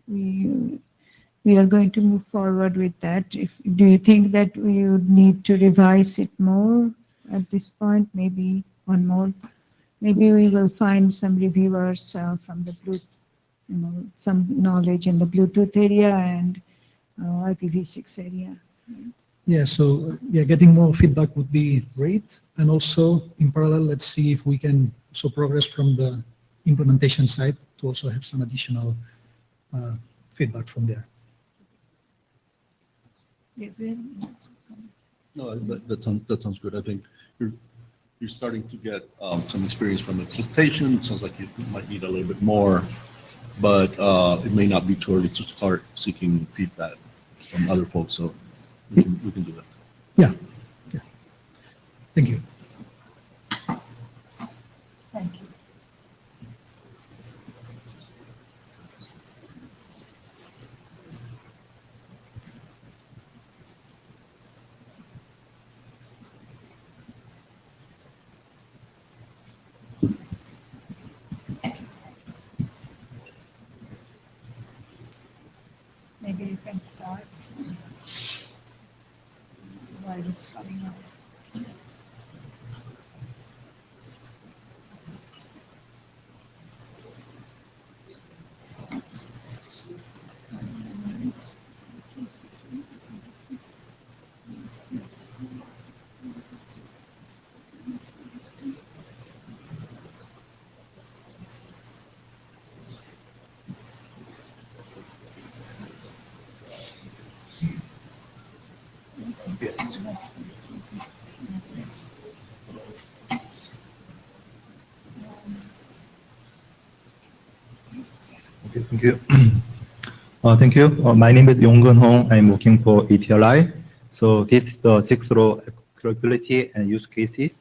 we are going to move forward with that. Do you think that we would need to revise it more at this point? Maybe one more. Maybe we will find some reviewers from the Bluetooth, some knowledge in the Bluetooth area and IPv6 area. Yeah, so yeah, getting more feedback would be great. And also in parallel, let's see if we can also progress from the implementation side to also have some additional feedback from there. No, that sounds good. I think you're starting to get some experience from implementation. It sounds like you might need a little bit more, but it may not be too early to start seeking feedback from other folks. So we can do that. Yeah. Thank you. Thank you. Maybe you can start while it's coming up. Okay, thank you. Thank you. My name is Yonggun Hong. I'm working for ETLI. So this is the 6-row calculability and use cases.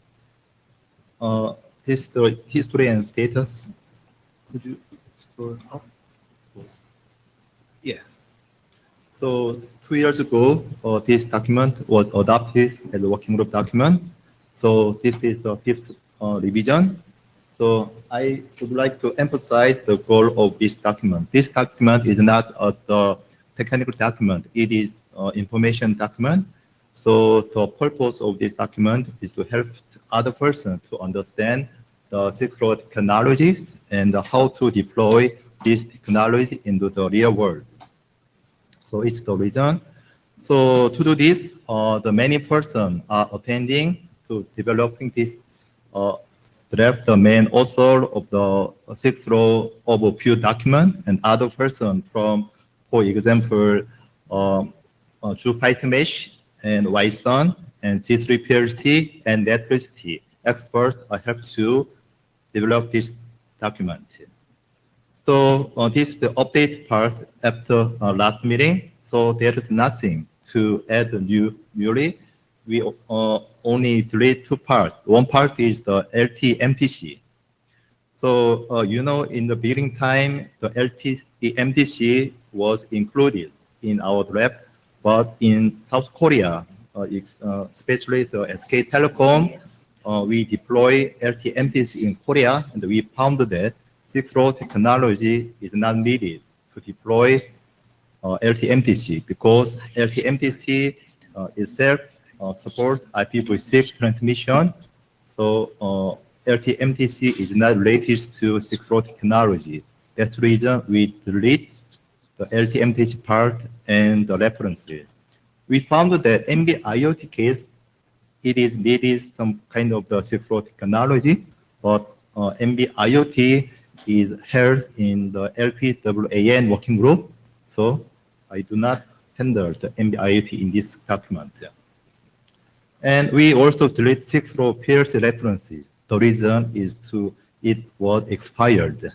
This is the history and status. Could you scroll up? Yeah. So 2 years ago, this document was adopted as a working group document. So this is the 5th revision. So I would like to emphasize the goal of this document. This document is not the technical document. It is information document. So the purpose of this document is to help other person to understand the Silk Road technologies and how to deploy this technology into the real world. So it's the reason. So to do this, the many persons are attending to developing this draft. The main author of the Silk Road overview document and other person from, for example, Ju Python Mesh and Yson and C3PLC and Netricity experts help to develop this document. So this is the update part after last meeting. So there is nothing to add newly. We only delete two parts. One part is the LTMTC. So you know, in the beginning time, the LTMTC was included in our draft, but in South Korea, especially the SK Telecom, we deploy LTMTC in Korea, and we found that Silk Road technology is not needed to deploy LTMTC because LTMTC itself supports IPv6 transmission. So LTMTC is not related to Silk Road technology. That's the reason we delete the LTMTC part and the references. We found that NB-IoT case, it is needed some kind of the Silk Road technology, but NB-IoT is held in the LPWAN working group. So I do not handle the NB-IoT in this document. And we also delete Silk Road PLC references. The reason is it was expired.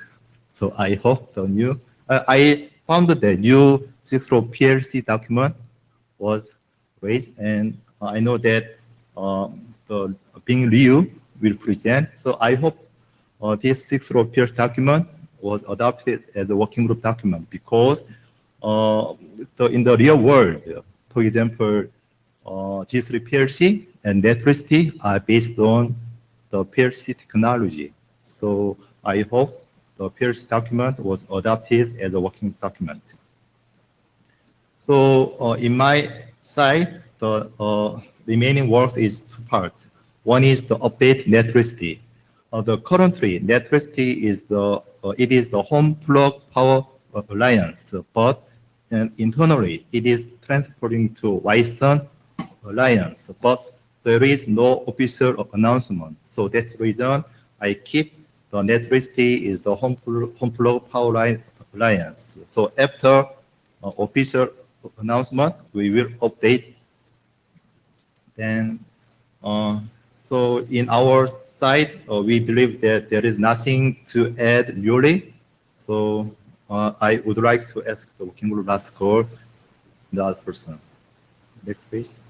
So I hope the new, I found the new Silk Road PLC document was raised, and I know that the Bing Liu will present. So I hope this Silk Road PLC document was adopted as a working group document because in the real world, for example, G3 PLC and Netricity are based on the PLC technology. So I hope the PLC document was adopted as a working document. So in my side, the remaining work is two parts. One is the update Netricity. The currently Netricity is it is the home plug power alliance, but internally it is transferring to Yson alliance, but there is no official announcement. So that's the reason I keep the Netricity is the home plug power line alliance. So after official announcement, we will update. Then, so in our side, we believe that there is nothing to add newly. So I would like to ask the working group last call, the other person. Next, please.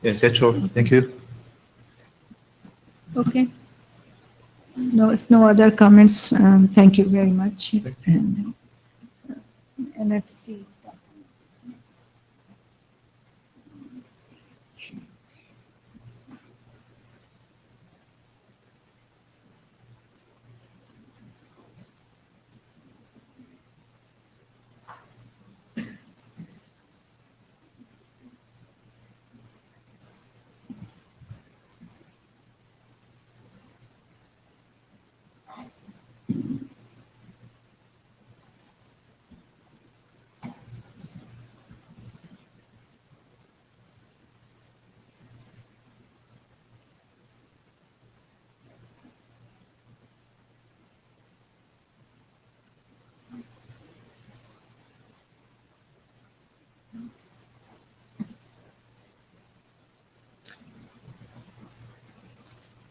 Yes, that's all. Thank you. Okay. No, if no other comments, thank you very much. And let's see.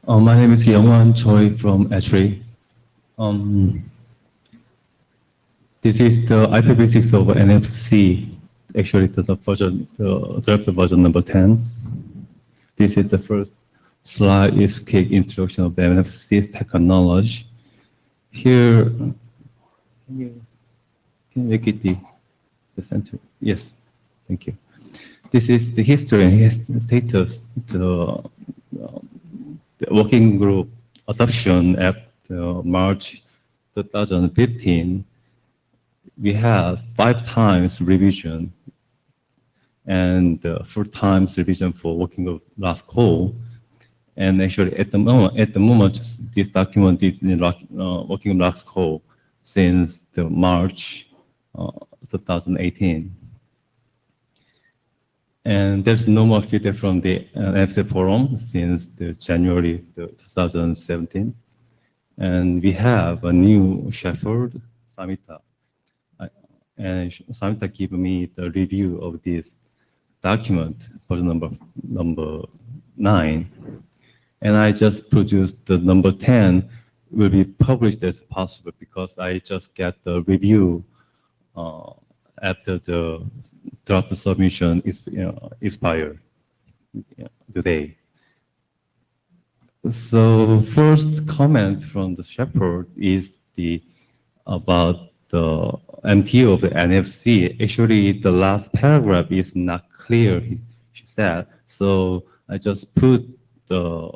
My name is Youngwan Choi from H3. This is the IPv6 over NFC, actually the version, the draft version number 10. This is the first slide, is quick introduction of the NFC technology. Here, can you make it the center? Yes, thank you. This is the history and status, the working group adoption at March 2015. we have 5 times revision and 4 times revision for working of last call. And actually, at the moment, this document is in working of last call since the March 2018. And there's no more feedback from the NFC forum since the January 2017. And we have a new shepherd, Samita. And Samita gave me the review of this document, version number 9. And I just produced the number 10 will be published as possible because I just get the review after the draft submission is expired today. So first comment from the shepherd is about the MTU of the NFC. Actually, the last paragraph is not clear, she said. So I just put the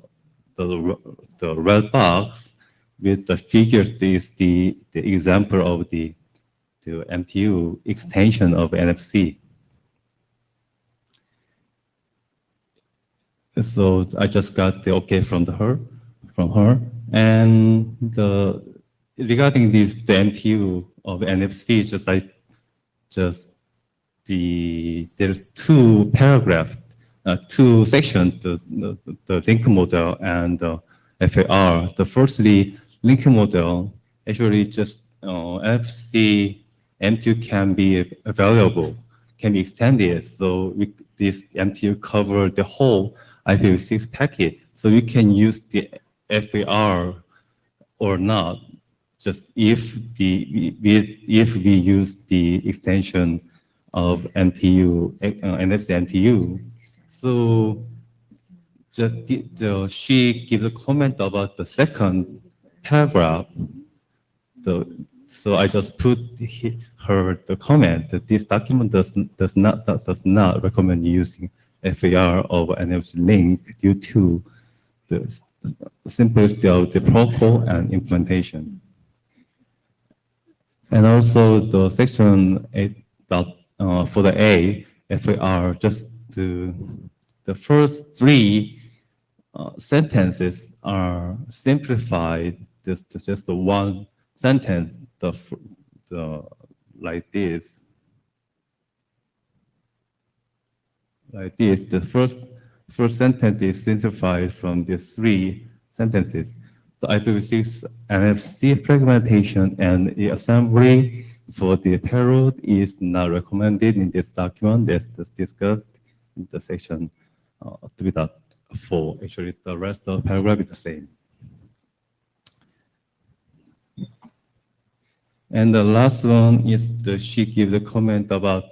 red box with the figures. This is the example of the MTU extension of NFC. So I just got the okay from her, and regarding the MTU of NFC, there's 2 paragraphs, 2 sections, the link model and the FAR. The firstly, link model actually just NFC MTU can be available, can be extended. So this MTU cover the whole IPv6 packet. So we can use the FAR or not, just if we use the extension of MTU, NFC MTU. So just she gives a comment about the second paragraph. So I just put her the comment that this document does not recommend using FAR over NFC link due to the simplicity of the protocol and implementation. And also the section 8 for the A, FAR, just the first 3 sentences are simplified, just the one sentence, like this. Like this, the first sentence is simplified from the 3 sentences. The IPv6 NFC fragmentation and the assembly for the payload is not recommended in this document. That's discussed in the section 3.4. Actually, the rest of the paragraph is the same. And the last one is she gives a comment about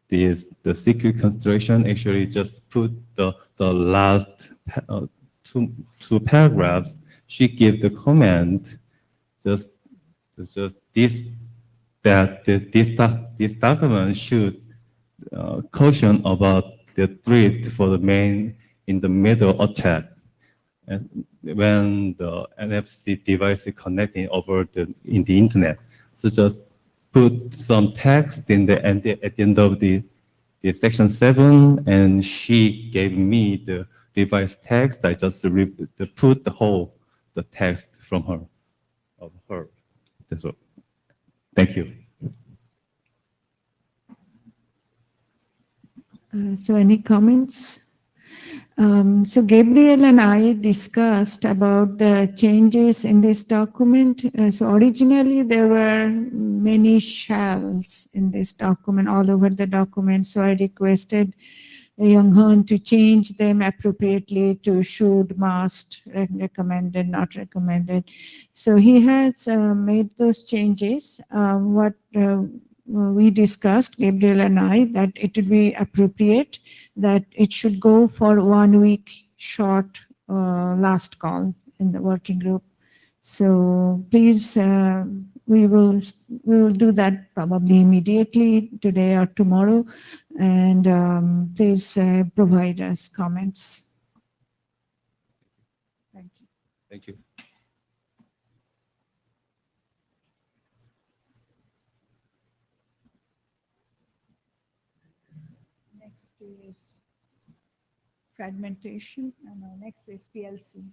the secret consideration. Actually, just put the last two paragraphs. She gave the comment just this document should caution about the threat for the main in the middle attack, and when the NFC device is connecting over in the internet. So just put some text in at the end of the section 7, and she gave me the revised text. I just put the text from her. That's all. Thank you. So any comments? So Gabriel and I discussed about the changes in this document. So originally there were many shells in this document, all over the document. So I requested Young-Hoon to change them appropriately to should, must, recommended, not recommended. So he has made those changes. What we discussed, Gabriel and I, that it would be appropriate that it should go for 1 week short last call in the working group. So please, we will do that probably immediately today or tomorrow, and please provide us comments. Thank you. Thank you. is fragmentation, and next is PLC.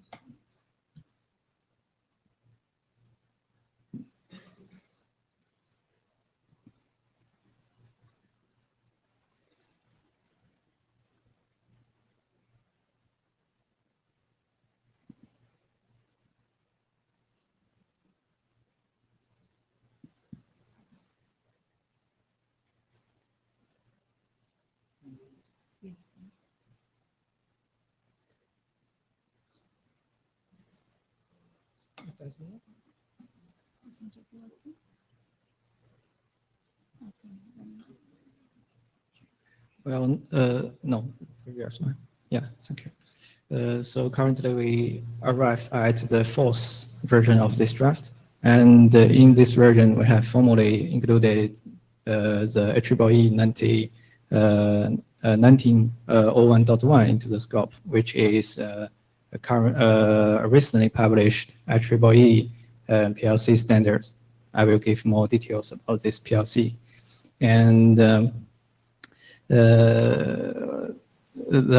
Yes, please. Isn't it working? Okay, then- Well, no, previous one. Yeah, thank you. So currently we arrive at the fourth version of this draft. And in this version, we have formally included the IEEE 1901.1 into the scope, which is a recently published IEEE PLC standards. I will give more details about this PLC. And the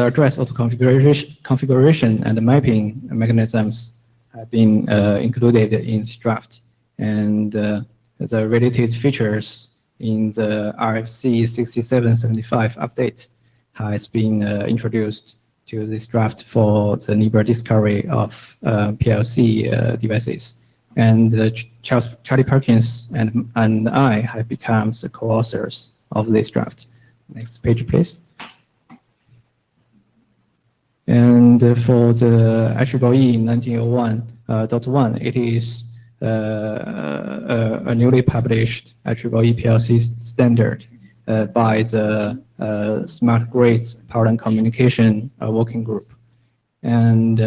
address auto configuration and the mapping mechanisms have been included in this draft. And the related features in the RFC 6775 update has been introduced to this draft for the neighbor discovery of PLC devices. And Charlie Perkins and I have become the co-authors of this draft. Next page, please. And for the IEEE 1901.1, it is a newly published IEEE PLC standard by the Smart Grids Power and Communication Working Group. And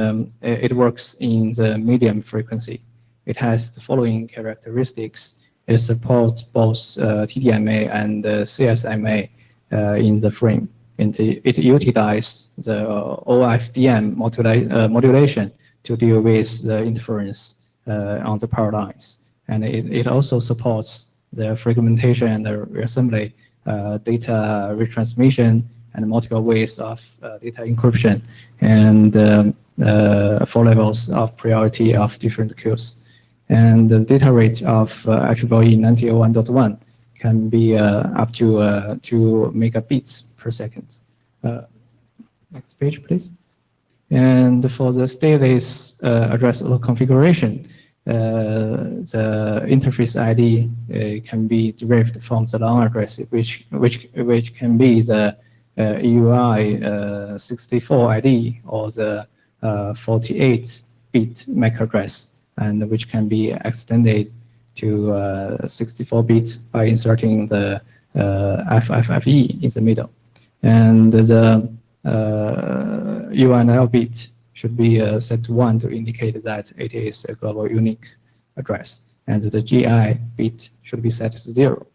it works in the medium frequency. It has the following characteristics. It supports both TDMA and CSMA in the frame. And it utilizes the OFDM modulation to deal with the interference on the power lines. And it also supports the fragmentation and the reassembly, data retransmission, and multiple ways of data encryption, and 4 levels of priority of different queues. And the data rate of IEEE 1901.1 can be up to 2 megabits per second. Next page, please. And for the stateless address auto configuration, the interface ID can be derived from the long address, which can be the EUI 64 ID or the 48-bit MAC address, and which can be extended to 64 bits by inserting the FFFE in the middle. And the UNL bit should be set to 1 to indicate that it is a global unique address. And the GI bit should be set to 0.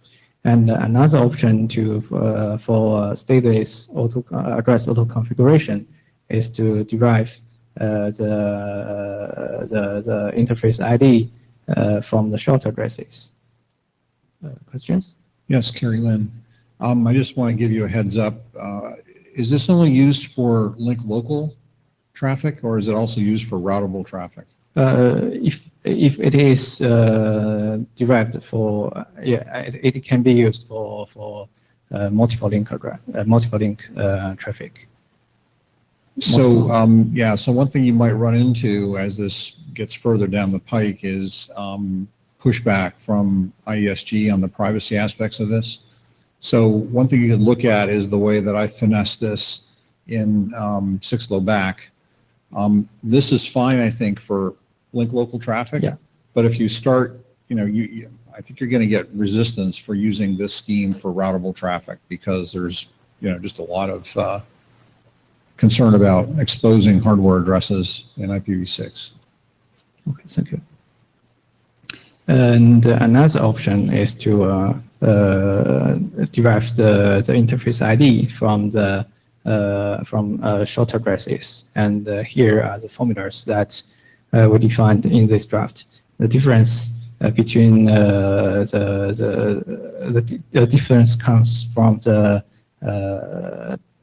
And another option for stateless address auto configuration is to derive the interface ID from the short addresses. Questions? Yes, Carrie Lynn. I just want to give you a heads up. Is this only used for link local traffic, or is it also used for routable traffic? If it is derived for, it can be used for multiple link traffic. So so one thing you might run into as this gets further down the pike is pushback from IESG on the privacy aspects of this. So one thing you could look at is the way that I finessed this in 6-low back. This is fine, I think, for link local traffic. Yeah. But if you start, I think you're going to get resistance for using this scheme for routable traffic, because there's, just a lot of concern about exposing hardware addresses in IPv6. Okay, thank you. And another option is to derive the interface ID from short addresses. And here are the formulas that we defined in this draft. The difference between the difference comes from the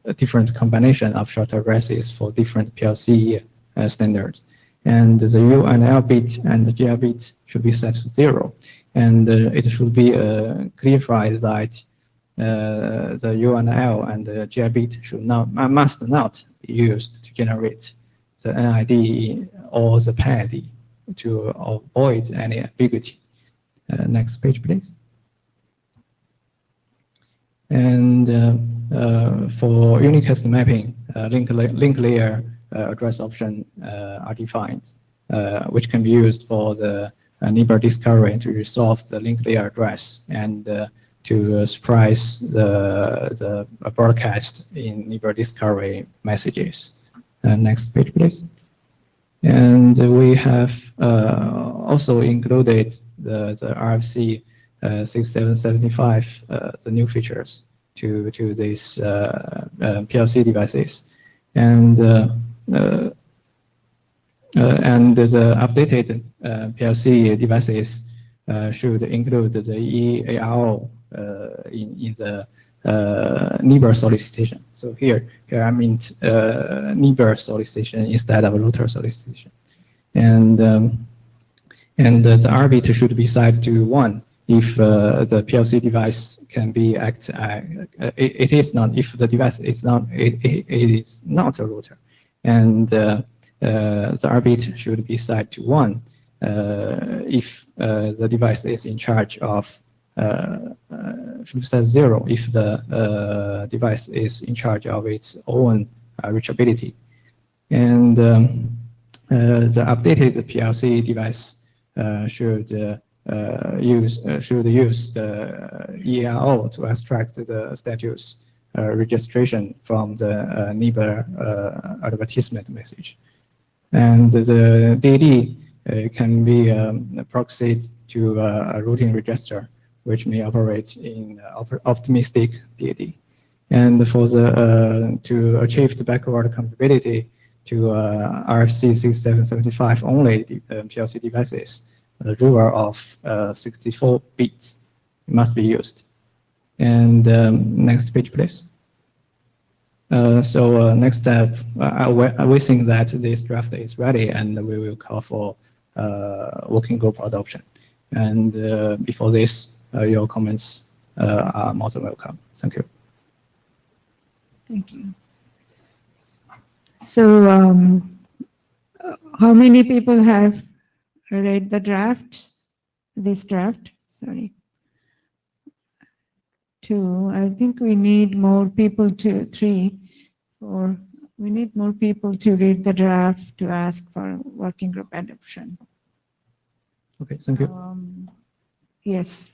a different combination of short addresses for different PLC standards. And the U and L bit and the GL bit should be set to 0. And it should be clarified that the U and L and the GL bit must not be used to generate the NID or the PAD to avoid any ambiguity. Next page, please. And for unicast mapping, link layer address option are defined, which can be used for the neighbor discovery to resolve the link layer address and to surprise the broadcast in neighbor discovery messages. Next page, please. And we have also included the RFC 6775, the new features to these PLC devices. And the updated PLC devices should include the EARO in the neighbor solicitation. So here I mean neighbor solicitation instead of router solicitation. And the RBit should be set to 1 if the PLC device can be it is not, if the device is not, it is not a router. And the RBit should be set to 1 if the device is in charge of, should set 0 if the device is in charge of its own reachability. And the updated PLC device should use the EARO to extract the status registration from the neighbor advertisement message. And the DD can be proxied to a routing register, which may operate in optimistic DD. And for the to achieve the backward compatibility to RFC 6775 only PLC devices, the rule of 64 bits must be used. And next page, please. So next step, we think that this draft is ready, and we will call for working group adoption. And before this, your comments are more than welcome. Thank you. Thank you. So how many people have read the this draft? Sorry. 2. I think we need more people 3, 4. We need more people to read the draft to ask for working group adoption. Okay, thank you. Yes,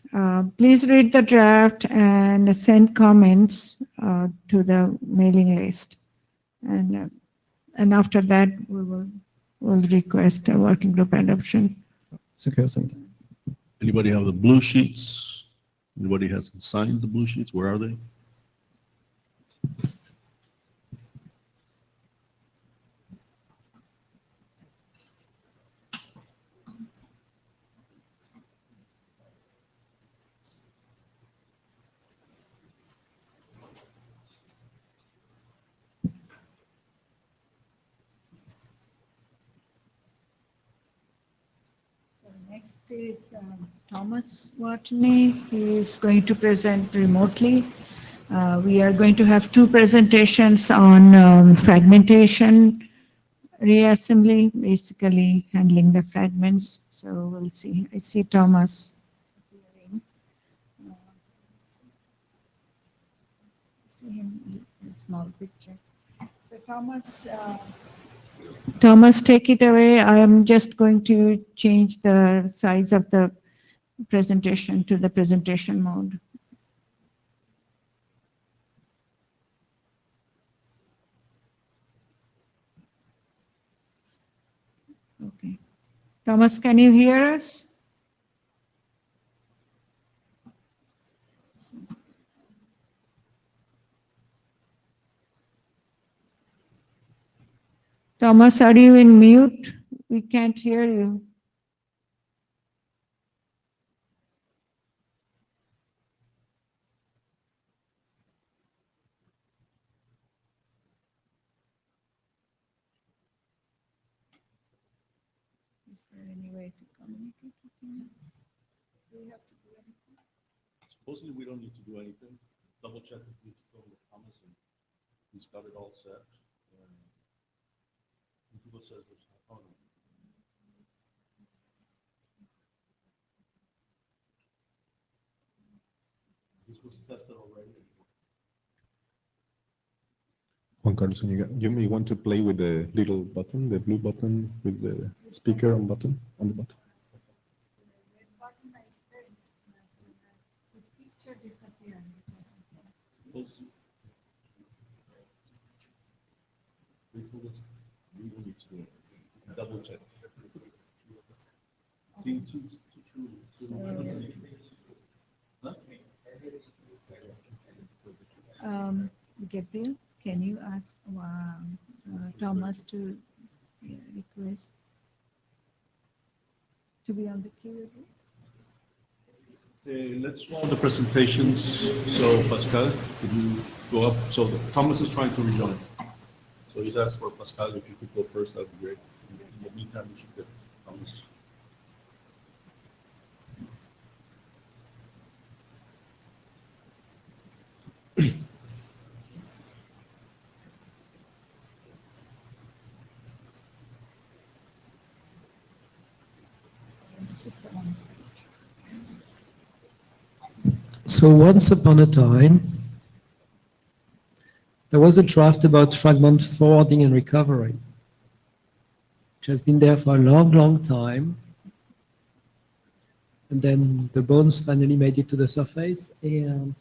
please read the draft and send comments to the mailing list. And after that, we'll request a working group adoption. Thank you. Anybody have the blue sheets? Anybody hasn't signed the blue sheets? Where are they? Next is Thomas Watney. He is going to present remotely. We are going to have 2 presentations on fragmentation reassembly, basically handling the fragments. So we'll see. I see Thomas appearing. See him in a small picture. So Thomas, take it away. I am just going to change the size of the presentation to the presentation mode. Okay. Thomas, can you hear us? Thomas, are you in mute? We can't hear you. Is there any way to communicate with him? Do we have to do anything? Supposedly, we don't need to do anything. Double check if we need to go with Thomas and he's got it all set. And people says there's no, oh, no. This was tested already. Juan Carlos Zúñiga, you may want to play with the little button, the blue button with the speaker on the bottom. His picture disappeared. Double check. See, Gabriel, can you ask Thomas to request to be on the queue? Let's roll the presentations. So Pascal, could you go up? So Thomas is trying to rejoin. So he's asked for Pascal, if you could go first, that'd be great. In the meantime, we should get Thomas. So once upon a time, there was a draft about fragment forwarding and recovery, which has been there for a long, long time. And then the bones finally made it to the surface, and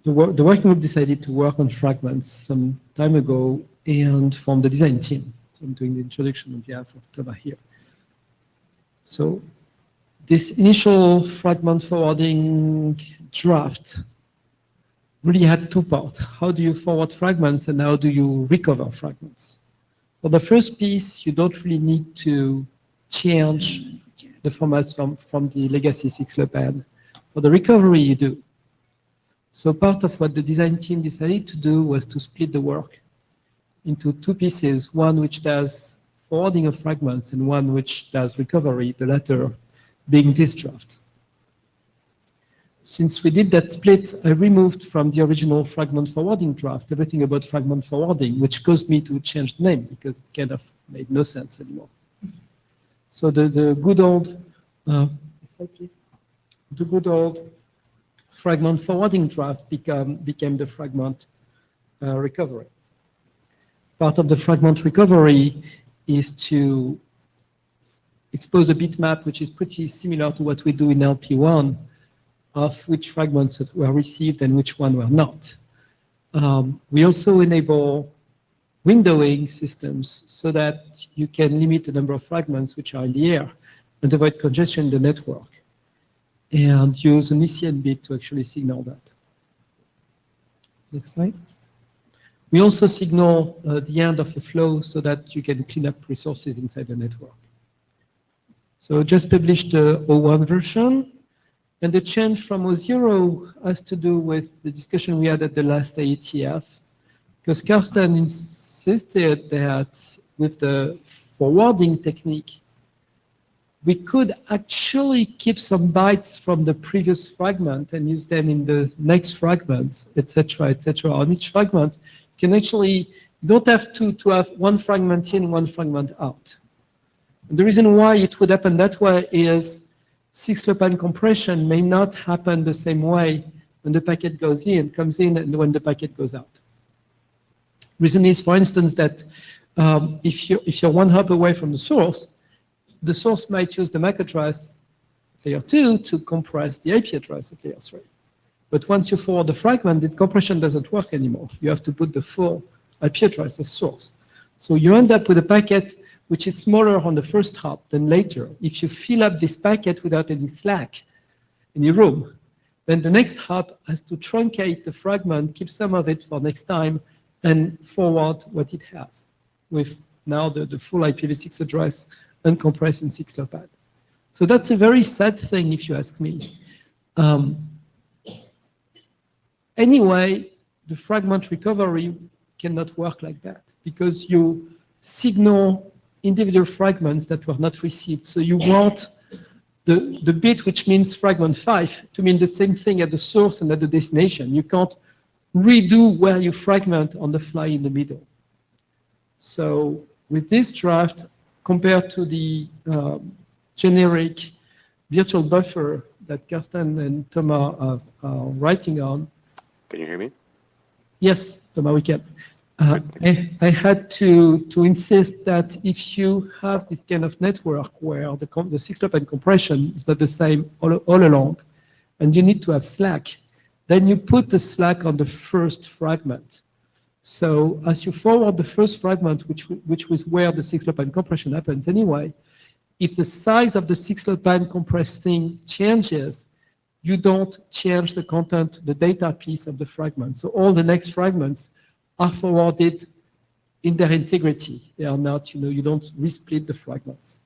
the working group decided to work on fragments some time ago and formed the design team. So I'm doing the introduction on behalf of Thomas here. So this initial fragment forwarding draft really had two parts. How do you forward fragments and how do you recover fragments? For the first piece, you don't really need to change the formats from the legacy 6LoWPAN. For the recovery, you do. So part of what the design team decided to do was to split the work into two pieces, one which does forwarding of fragments and one which does recovery, the latter being this draft. Since we did that split, I removed from the original fragment forwarding draft everything about fragment forwarding, which caused me to change the name because it kind of made no sense anymore. So the good old, please. The good old fragment forwarding draft became the fragment recovery. Part of the fragment recovery is to expose a bitmap, which is pretty similar to what we do in LP1, of which fragments were received and which one were not. We also enable windowing systems so that you can limit the number of fragments which are in the air and avoid congestion in the network, and use an ECN bit to actually signal that. Next slide. We also signal the end of the flow so that you can clean up resources inside the network. So just published the 01 version, and the change from 00 has to do with the discussion we had at the last IETF, because Karsten insisted that with the forwarding technique, we could actually keep some bytes from the previous fragment and use them in the next fragments, etc., etc. On each fragment, you can actually, you don't have to have one fragment in, one fragment out. And the reason why it would happen that way is 6LoWPAN compression may not happen the same way when the packet comes in, and when the packet goes out. Reason is, for instance, that if you're one hop away from the source might use the MAC address at layer 2 to compress the IP address at layer 3. But once you forward the fragment, the compression doesn't work anymore. You have to put the full IP address as source. So you end up with a packet which is smaller on the first hop than later. If you fill up this packet without any slack in your room, then the next hop has to truncate the fragment, keep some of it for next time, and forward what it has with now the full IPv6 address uncompressed in 6LoWPAN. So that's a very sad thing, if you ask me. Anyway, the fragment recovery cannot work like that because you signal individual fragments that were not received. So you want the bit which means fragment 5 to mean the same thing at the source and at the destination. You can't redo where you fragment on the fly in the middle. So with this draft, compared to the generic virtual buffer that Karsten and Thomas are writing on. Can you hear me? Yes, Thomas, we can. I had to insist that if you have this kind of network where the six-loop compression is not the same all along, and you need to have slack, then you put the slack on the first fragment. So as you forward the first fragment, which was where the six-loop compression happens anyway, if the size of the six-loop compressing changes, you don't change the content, the data piece of the fragment. So all the next fragments are forwarded in their integrity. They are not, you don't resplit the fragments.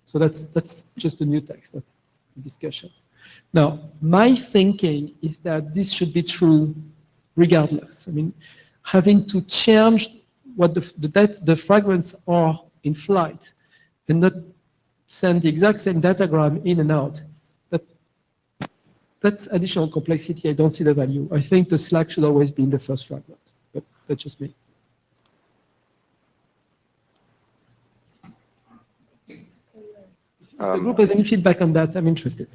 So that's just a new text, that's the discussion. Now, my thinking is that this should be true regardless. I mean, having to change what the fragments are in flight and not send the exact same datagram in and out, that's additional complexity. I don't see the value. I think the slack should always be in the first fragment. But that's just me. If the group has any feedback on that, I'm interested.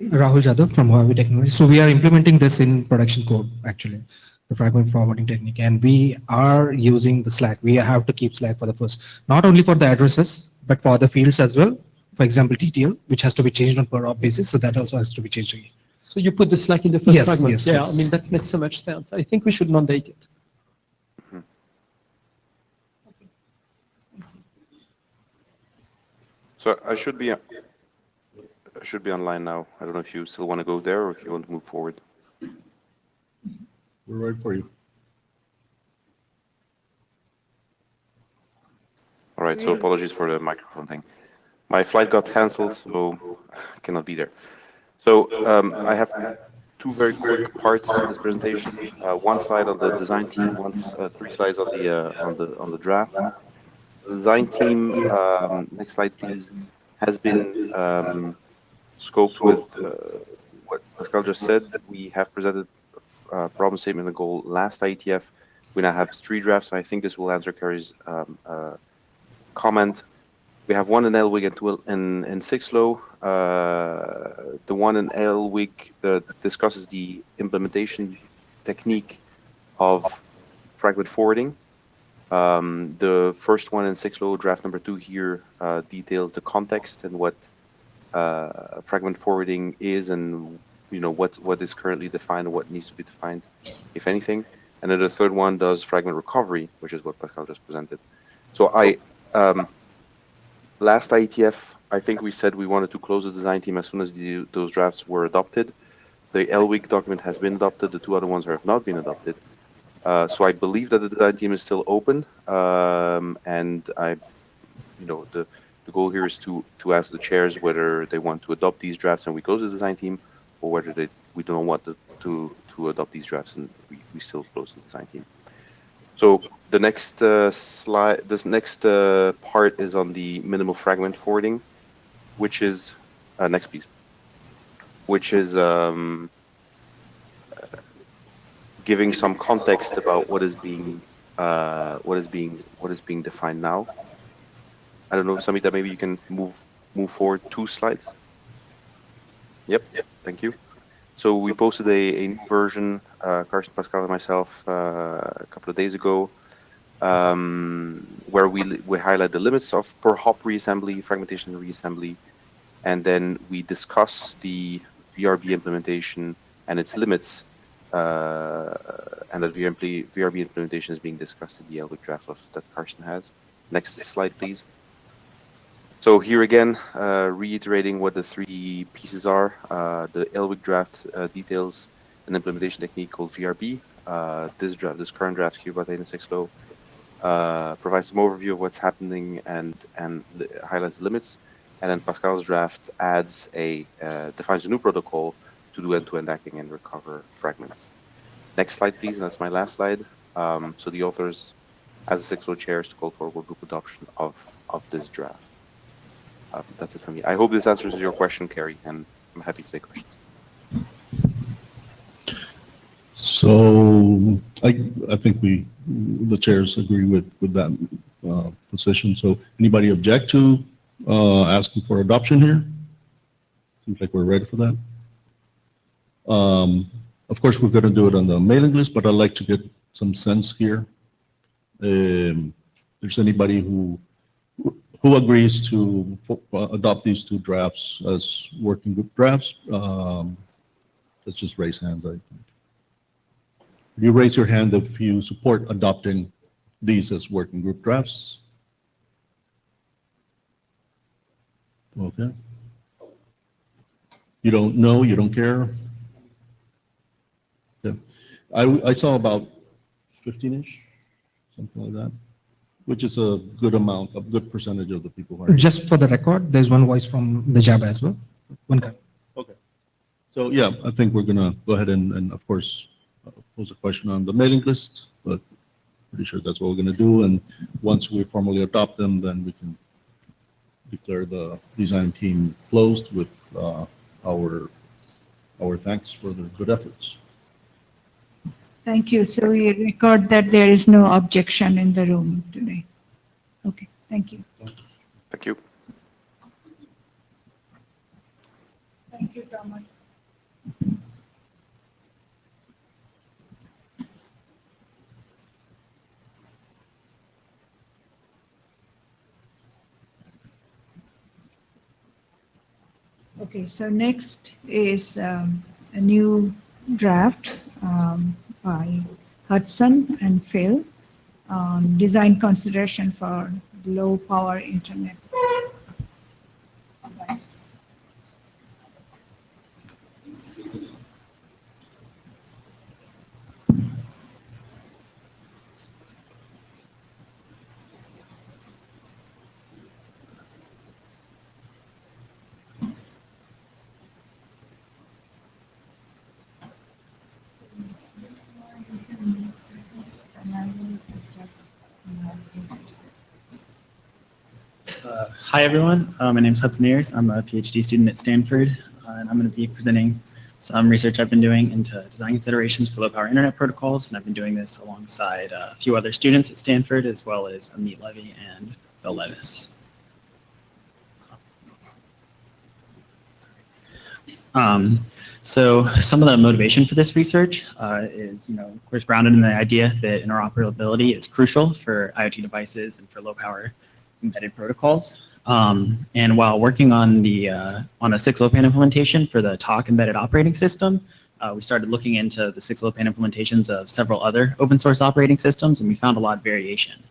Rahul Jadhav from Huawei Technology. So we are implementing this in production code, actually, the fragment forwarding technique, and we are using the slack. We have to keep slack for the first, not only for the addresses, but for other fields as well. For example, TTL, which has to be changed on per op basis, so that also has to be changed again. So you put the slack in the first fragment. Yes, yeah, yes. I mean, that makes so much sense. I think we should mandate it. Mm-hmm. So I should be online now. I don't know if you still want to go there or if you want to move forward. We're right for you. All right, so apologies for the microphone thing. My flight got canceled, so I cannot be there. So I have two very quick parts of this presentation. One slide on the design team, three slides on the draft. The design team, next slide please, has been scoped with what Pascal just said. We have presented a problem statement and goal last IETF. We now have 3 drafts, and I think this will answer Carrie's comment. We have one in LWIG and 2 in 6LO. The one in LWIG discusses the implementation technique of fragment forwarding. The first one in 6LO, draft number 2 here, details the context and what fragment forwarding is, and what is currently defined and what needs to be defined, if anything. And then the third one does fragment recovery, which is what Pascal just presented. So last IETF, I think we said we wanted to close the design team as soon as those drafts were adopted. The LWIG document has been adopted. The 2 other ones have not been adopted. So I believe that the design team is still open, and the goal here is to ask the chairs whether they want to adopt these drafts and we close the design team, or whether we don't want to adopt these drafts and we still close the design team. So the next slide, this next part is on the minimal fragment forwarding, which is next piece, which is giving some context about what is being defined now. I don't know, Samita, maybe you can move forward 2 slides. Yep. Thank you. So we posted a new version, Karsten, Pascal, and myself, a couple of days ago, where we highlight the limits of per hop reassembly, fragmentation reassembly, and then we discuss the VRB implementation and its limits, and that VRB implementation is being discussed in the LWIG draft that Karsten has. Next slide, please. So here again, reiterating what the 3 pieces are. The LWIG draft details an implementation technique called VRB. This current draft here by Data 6LO provides some overview of what's happening and highlights the limits. And then Pascal's draft defines a new protocol to do end-to-end hacking and recover fragments. Next slide, please. And that's my last slide. So the authors as a 6-0 chair is to call for group adoption of this draft. That's it for me. I hope this answers your question, Carrie, and I'm happy to take questions. So I think the chairs agree with that position. So anybody object to asking for adoption here? Seems like we're ready for that. Of course, we're going to do it on the mailing list, but I'd like to get some sense here. There's anybody who agrees to adopt these two drafts as working group drafts? Let's just raise hands, I think. You raise your hand if you support adopting these as working group drafts. Okay. You don't know, you don't care? Okay. I saw about 15-ish, something like that, which is a good amount, a good percentage of the people who are. Just for the record, there's one voice from the Java as well. One guy. Okay. So yeah, I think we're gonna go ahead and of course, pose a question on the mailing list, but pretty sure that's what we're gonna do. And once we formally adopt them, then we can declare the design team closed with our thanks for their good efforts. Thank you. So we record that there is no objection in the room today. Okay, thank you. Thank you. Thank you, Thomas. Okay, so next is a new draft by Hudson and Phil on design consideration for low power internet. Hi, everyone. My name is Hudson Ayers. I'm a PhD student at Stanford, and I'm going to be presenting some research I've been doing into design considerations for low-power internet protocols, and I've been doing this alongside a few other students at Stanford, as well as Amit Levy and Phil Levis. So some of the motivation for this research is, of course, grounded in the idea that interoperability is crucial for IoT devices and for low-power embedded protocols. And while working on on a 6LoWPAN implementation for the TOC embedded operating system, we started looking into the 6LoWPAN implementations of several other open source operating systems, and we found a lot of variation.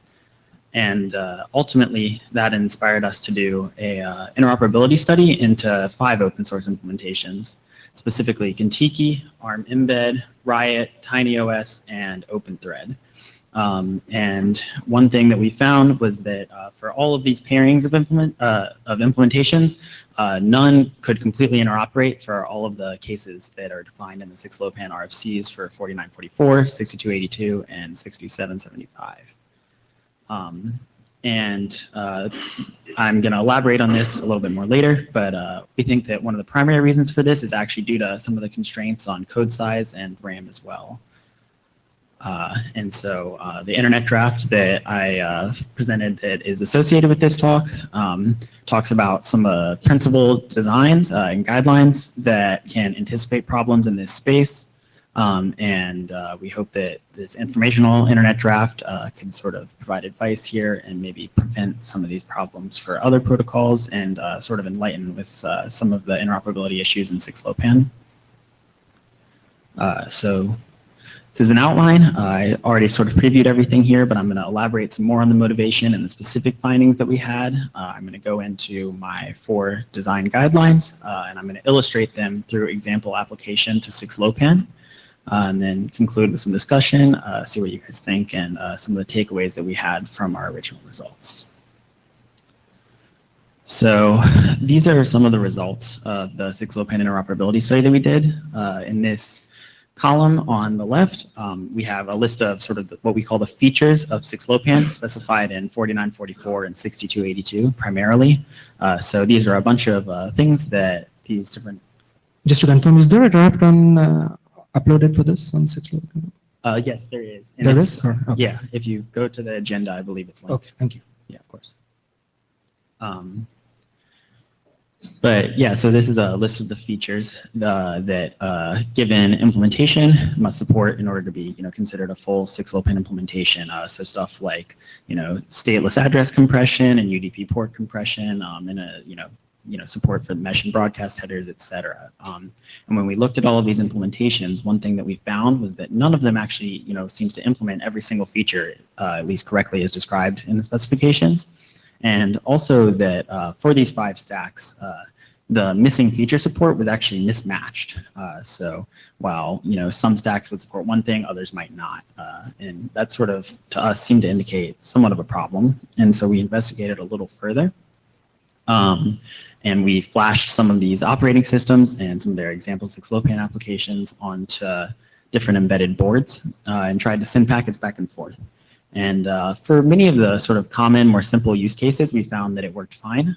And ultimately, that inspired us to do a interoperability study into 5 open source implementations, specifically Kentucky, ARM Embed, Riot, TinyOS, and OpenThread. And one thing that we found was that for all of these pairings of implementations, none could completely interoperate for all of the cases that are defined in the 6LoWPAN RFCs for 4944, 6282, and 6775. I'm going to elaborate on this a little bit more later, but we think that one of the primary reasons for this is actually due to some of the constraints on code size and RAM as well. And so the internet draft that I presented that is associated with this talk talks about some principal designs and guidelines that can anticipate problems in this space. And we hope that this informational internet draft can sort of provide advice here and maybe prevent some of these problems for other protocols and sort of enlighten with some of the interoperability issues in 6LoWPAN. So this is an outline. I already sort of previewed everything here, but I'm going to elaborate some more on the motivation and the specific findings that we had. I'm going to go into my 4 design guidelines, and I'm going to illustrate them through example application to 6LoWPAN, and then conclude with some discussion, see what you guys think, and some of the takeaways that we had from our original results. So these are some of the results of the 6LoWPAN interoperability study that we did. In this column on the left, we have a list of sort of what we call the features of 6LoWPAN specified in 4944 and 6282 primarily. So these are a bunch of things that these different... Just to confirm, is there a draft on uploaded for this on 6LoWPAN? Yes, there is. And There it's- is? Or- okay. Yeah, if you go to the agenda, I believe it's linked. Okay, thank you. Yeah, of course. But yeah, so this is a list of the features that given implementation must support in order to be considered a full 6LoWPAN implementation. So stuff like stateless address compression and UDP port compression, and support for the mesh and broadcast headers, etc. And when we looked at all of these implementations, one thing that we found was that none of them actually seems to implement every single feature at least correctly as described in the specifications. And also that for these 5 stacks, the missing feature support was actually mismatched. So while some stacks would support one thing, others might not. And that sort of, to us, seemed to indicate somewhat of a problem. And so we investigated a little further. And we flashed some of these operating systems and some of their example 6LoWPAN applications onto different embedded boards and tried to send packets back and forth. And for many of the sort of common, more simple use cases, we found that it worked fine.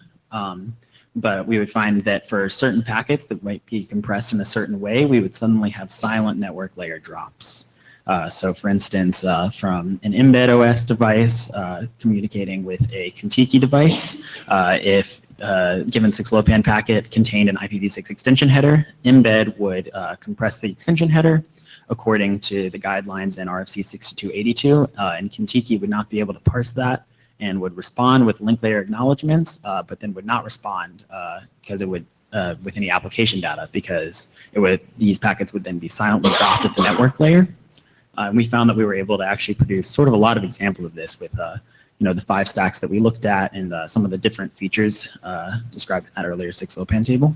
But we would find that for certain packets that might be compressed in a certain way, we would suddenly have silent network layer drops. So for instance, from an embed OS device communicating with a Kentucky device, if given 6LoWPAN packet contained an IPv6 extension header, embed would compress the extension header according to the guidelines in RFC 6282, and Kentucky would not be able to parse that and would respond with link layer acknowledgements, but then would not respond because it would with any application data, because these packets would then be silently dropped at the network layer. And we found that we were able to actually produce sort of a lot of examples of this with the 5 stacks that we looked at and some of the different features described in that earlier 6LoWPAN table.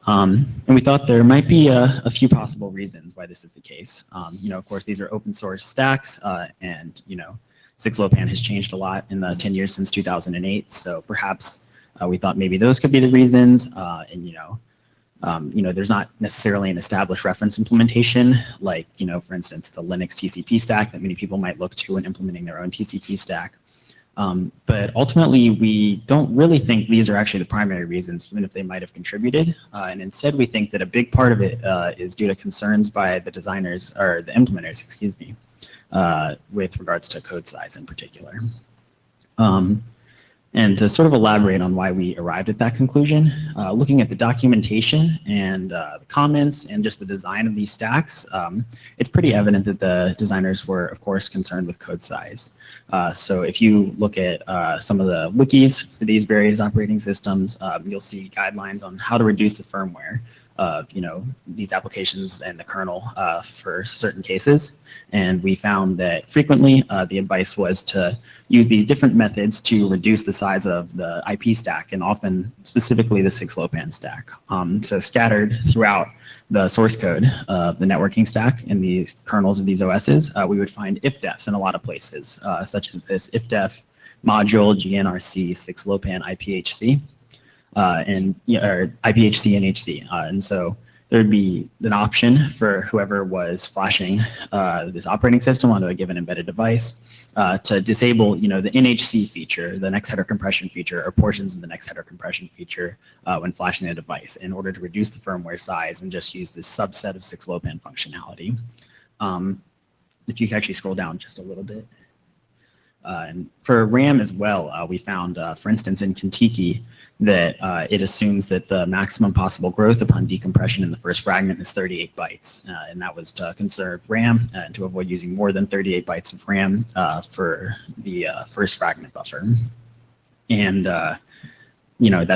And we thought there might be a few possible reasons why this is the case. Of course, these are open source stacks, and 6LoWPAN has changed a lot in the 10 years since 2008. So perhaps we thought maybe those could be the reasons. There's not necessarily an established reference implementation, like for instance, the Linux TCP stack that many people might look to when implementing their own TCP stack. But ultimately, we don't really think these are actually the primary reasons, even if they might have contributed. And instead, we think that a big part of it is due to concerns by the designers, or the implementers, excuse me, with regards to code size in particular. And to sort of elaborate on why we arrived at that conclusion, looking at the documentation and the comments and just the design of these stacks, it's pretty evident that the designers were, of course, concerned with code size. So if you look at some of the wikis for these various operating systems, you'll see guidelines on how to reduce the firmware of these applications and the kernel for certain cases. And we found that frequently the advice was to use these different methods to reduce the size of the IP stack, and often specifically the 6LoWPAN stack. So scattered throughout the source code of the networking stack in these kernels of these OSs, we would find ifdefs in a lot of places, such as this ifdef module GNRC 6LoWPAN IPHC, or IPHC NHC. And so there'd be an option for whoever was flashing this operating system onto a given embedded device to disable, the NHC feature, the next header compression feature, or portions of the next header compression feature when flashing the device, in order to reduce the firmware size and just use this subset of 6LoWPAN functionality. If you could actually scroll down just a little bit. And for RAM as well, we found, for instance, in Kentucky, that it assumes that the maximum possible growth upon decompression in the first fragment is 38 bytes. And that was to conserve RAM and to avoid using more than 38 bytes of RAM for the first fragment buffer. And that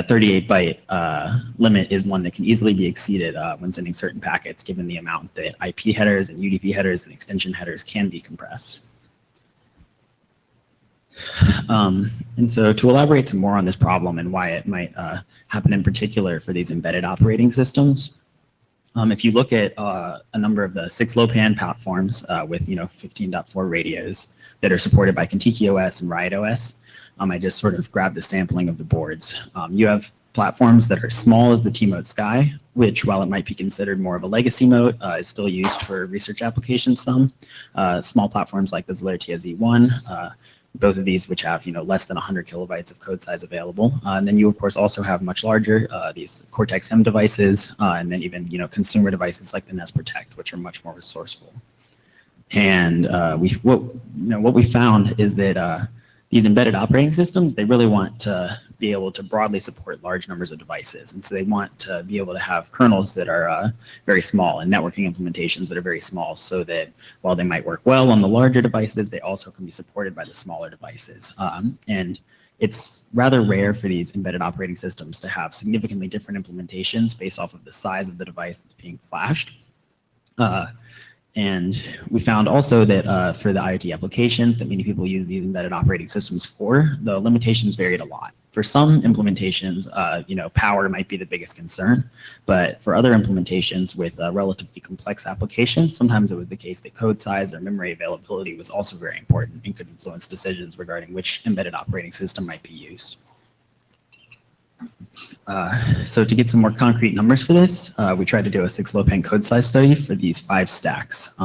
38 byte limit is one that can easily be exceeded when sending certain packets, given the amount that IP headers and UDP headers and extension headers can decompress. And so to elaborate some more on this problem and why it might happen in particular for these embedded operating systems, if you look at a number of the 6LoWPAN platforms with 15.4 radios that are supported by Kentucky OS and Riot OS, I just sort of grabbed a sampling of the boards. You have platforms that are small as the T-Mode Sky, which, while it might be considered more of a legacy mode, is still used for research applications. Some small platforms like the Zalairtia Z1, both of these which have less than 100 kilobytes of code size available. And then you of course also have much larger these Cortex-M devices, and then even consumer devices like the Nest Protect, which are much more resourceful. And what we found is that these embedded operating systems, they really want to be able to broadly support large numbers of devices. And so they want to be able to have kernels that are very small and networking implementations that are very small, so that while they might work well on the larger devices, they also can be supported by the smaller devices. And it's rather rare for these embedded operating systems to have significantly different implementations based off of the size of the device that's being flashed. And we found also that for the IoT applications that many people use these embedded operating systems for, the limitations varied a lot. For some implementations, power might be the biggest concern, but for other implementations with relatively complex applications, sometimes it was the case that code size or memory availability was also very important and could influence decisions regarding which embedded operating system might be used. So to get some more concrete numbers for this, we tried to do a 6-LoWPAN code size study for these 5 stacks.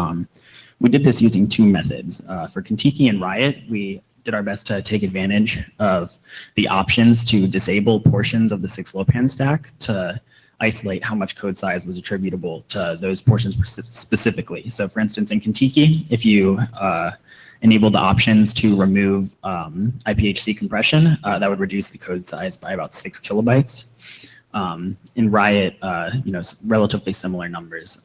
We did this using 2 methods. For Kentucky and Riot, we did our best to take advantage of the options to disable portions of the 6-LoWPAN stack to isolate how much code size was attributable to those portions specifically. So for instance, in Kentucky, if you enable the options to remove IPHC compression, that would reduce the code size by about 6 kilobytes. In Riot, relatively similar numbers.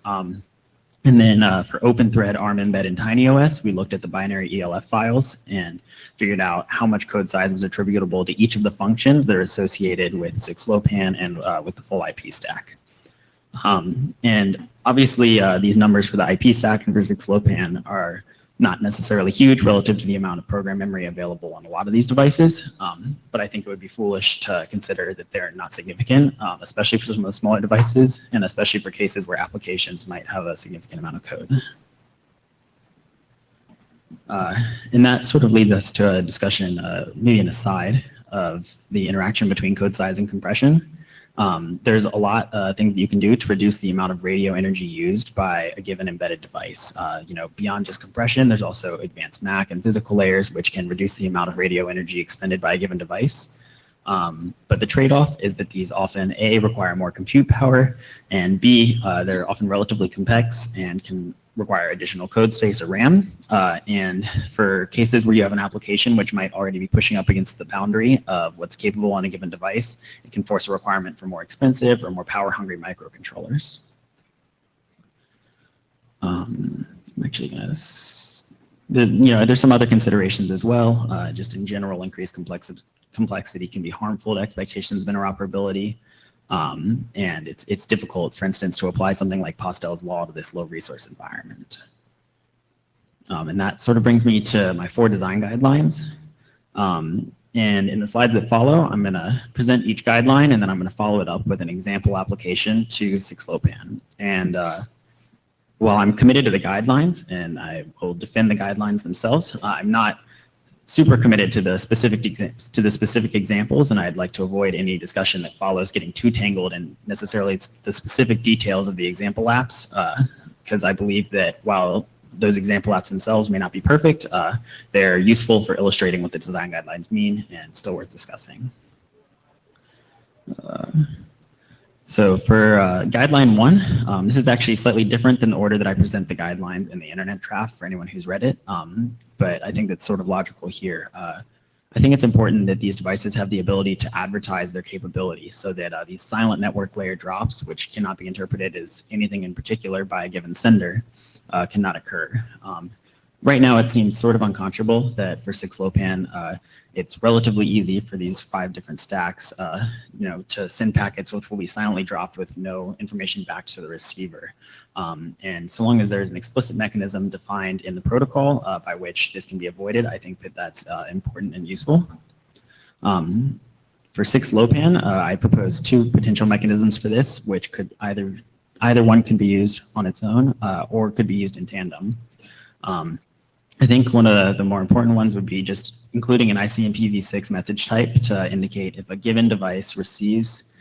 And then for OpenThread, ARM Embed, and TinyOS, we looked at the binary ELF files and figured out how much code size was attributable to each of the functions that are associated with 6-LoWPAN and with the full IP stack. And obviously, these numbers for the IP stack and for 6-LoWPAN are not necessarily huge relative to the amount of program memory available on a lot of these devices, but I think it would be foolish to consider that they're not significant, especially for some of the smaller devices, and especially for cases where applications might have a significant amount of code. And that sort of leads us to a discussion, maybe an aside, of the interaction between code size and compression. There's a lot of things that you can do to reduce the amount of radio energy used by a given embedded device. Beyond just compression, there's also advanced MAC and physical layers, which can reduce the amount of radio energy expended by a given device. But the trade-off is that these often, A, require more compute power, and B, they're often relatively complex and can require additional code space or RAM. And for cases where you have an application which might already be pushing up against the boundary of what's capable on a given device, it can force a requirement for more expensive or more power-hungry microcontrollers. I'm actually going to, there's some other considerations as well. Just in general, increased complexity can be harmful to expectations of interoperability. And it's difficult, for instance, to apply something like Postel's law to this low resource environment. And that sort of brings me to my 4 design guidelines. And in the slides that follow, I'm going to present each guideline, and then I'm going to follow it up with an example application to 6-LoWPAN. And while I'm committed to the guidelines, and I will defend the guidelines themselves, I'm not super committed to the specific examples, and I'd like to avoid any discussion that follows getting too tangled in necessarily the specific details of the example apps, because I believe that while those example apps themselves may not be perfect, they're useful for illustrating what the design guidelines mean and still worth discussing. So for guideline 1, this is actually slightly different than the order that I present the guidelines in the internet draft for anyone who's read it, but I think that's sort of logical here. I think it's important that these devices have the ability to advertise their capabilities so that these silent network layer drops, which cannot be interpreted as anything in particular by a given sender, cannot occur. Right now, it seems sort of unconscionable that for 6-LoWPAN, it's relatively easy for these 5 different stacks, to send packets which will be silently dropped with no information back to the receiver. And so long as there's an explicit mechanism defined in the protocol by which this can be avoided, I think that that's important and useful. For 6-LoWPAN, I propose 2 potential mechanisms for this, which could either one can be used on its own or could be used in tandem. I think one of the more important ones would be just including an ICMPv6 message type to indicate if a given device receives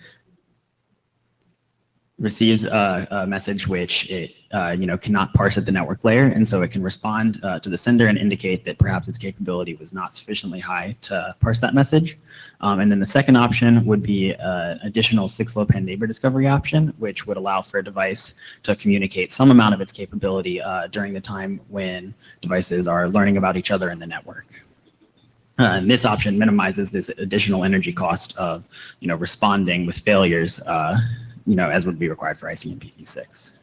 receives a message which it cannot parse at the network layer, and so it can respond to the sender and indicate that perhaps its capability was not sufficiently high to parse that message. And then the second option would be an additional 6LoWPAN neighbor discovery option, which would allow for a device to communicate some amount of its capability during the time when devices are learning about each other in the network. And this option minimizes this additional energy cost of responding with failures as would be required for ICMPv6.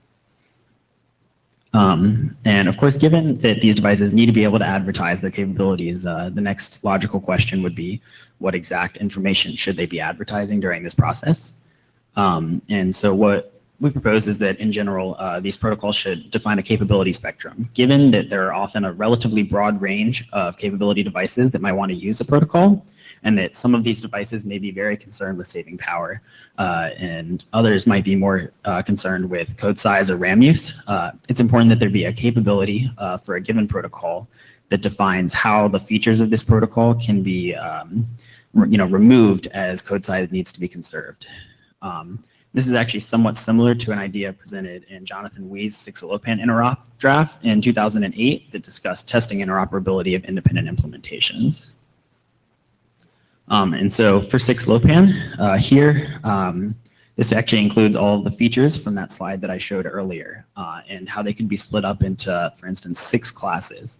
And of course, given that these devices need to be able to advertise their capabilities, the next logical question would be, what exact information should they be advertising during this process? And so what we propose is that in general, these protocols should define a capability spectrum. Given that there are often a relatively broad range of capability devices that might want to use a protocol, and that some of these devices may be very concerned with saving power, and others might be more concerned with code size or RAM use. It's important that there be a capability for a given protocol that defines how the features of this protocol can be removed as code size needs to be conserved. This is actually somewhat similar to an idea presented in Jonathan Wee's 6LoWPAN interop draft in 2008 that discussed testing interoperability of independent implementations. And so for 6LoWPAN, here, this actually includes all of the features from that slide that I showed earlier, and how they can be split up into, for instance, 6 classes.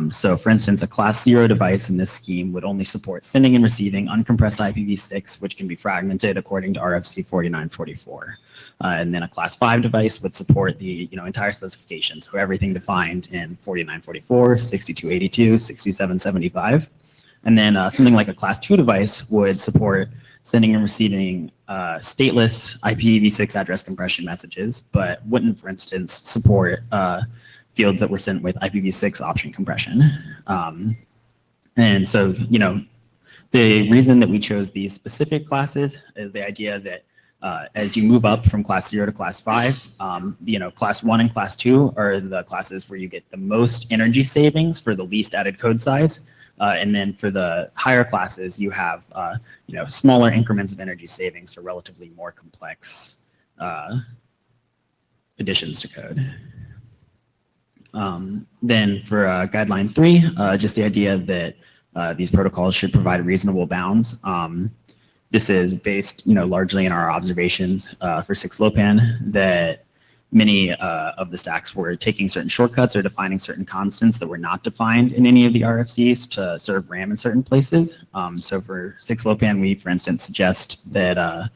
So for instance, a class 0 device in this scheme would only support sending and receiving uncompressed IPv6, which can be fragmented according to RFC 4944. And then a class 5 device would support the entire specification, so everything defined in 4944, 6282, 6775. And then something like a class 2 device would support sending and receiving stateless IPv6 address compression messages, but wouldn't, for instance, support fields that were sent with IPv6 option compression. And so, the reason that we chose these specific classes is the idea that as you move up from class 0 to class 5, class 1 and class 2 are the classes where you get the most energy savings for the least added code size. And then for the higher classes, you have smaller increments of energy savings for relatively more complex additions to code. Then for guideline 3, just the idea that these protocols should provide reasonable bounds. This is based largely in our observations for 6LoWPAN that many of the stacks were taking certain shortcuts or defining certain constants that were not defined in any of the RFCs to serve RAM in certain places. So for 6LoWPAN, we, for instance, suggest that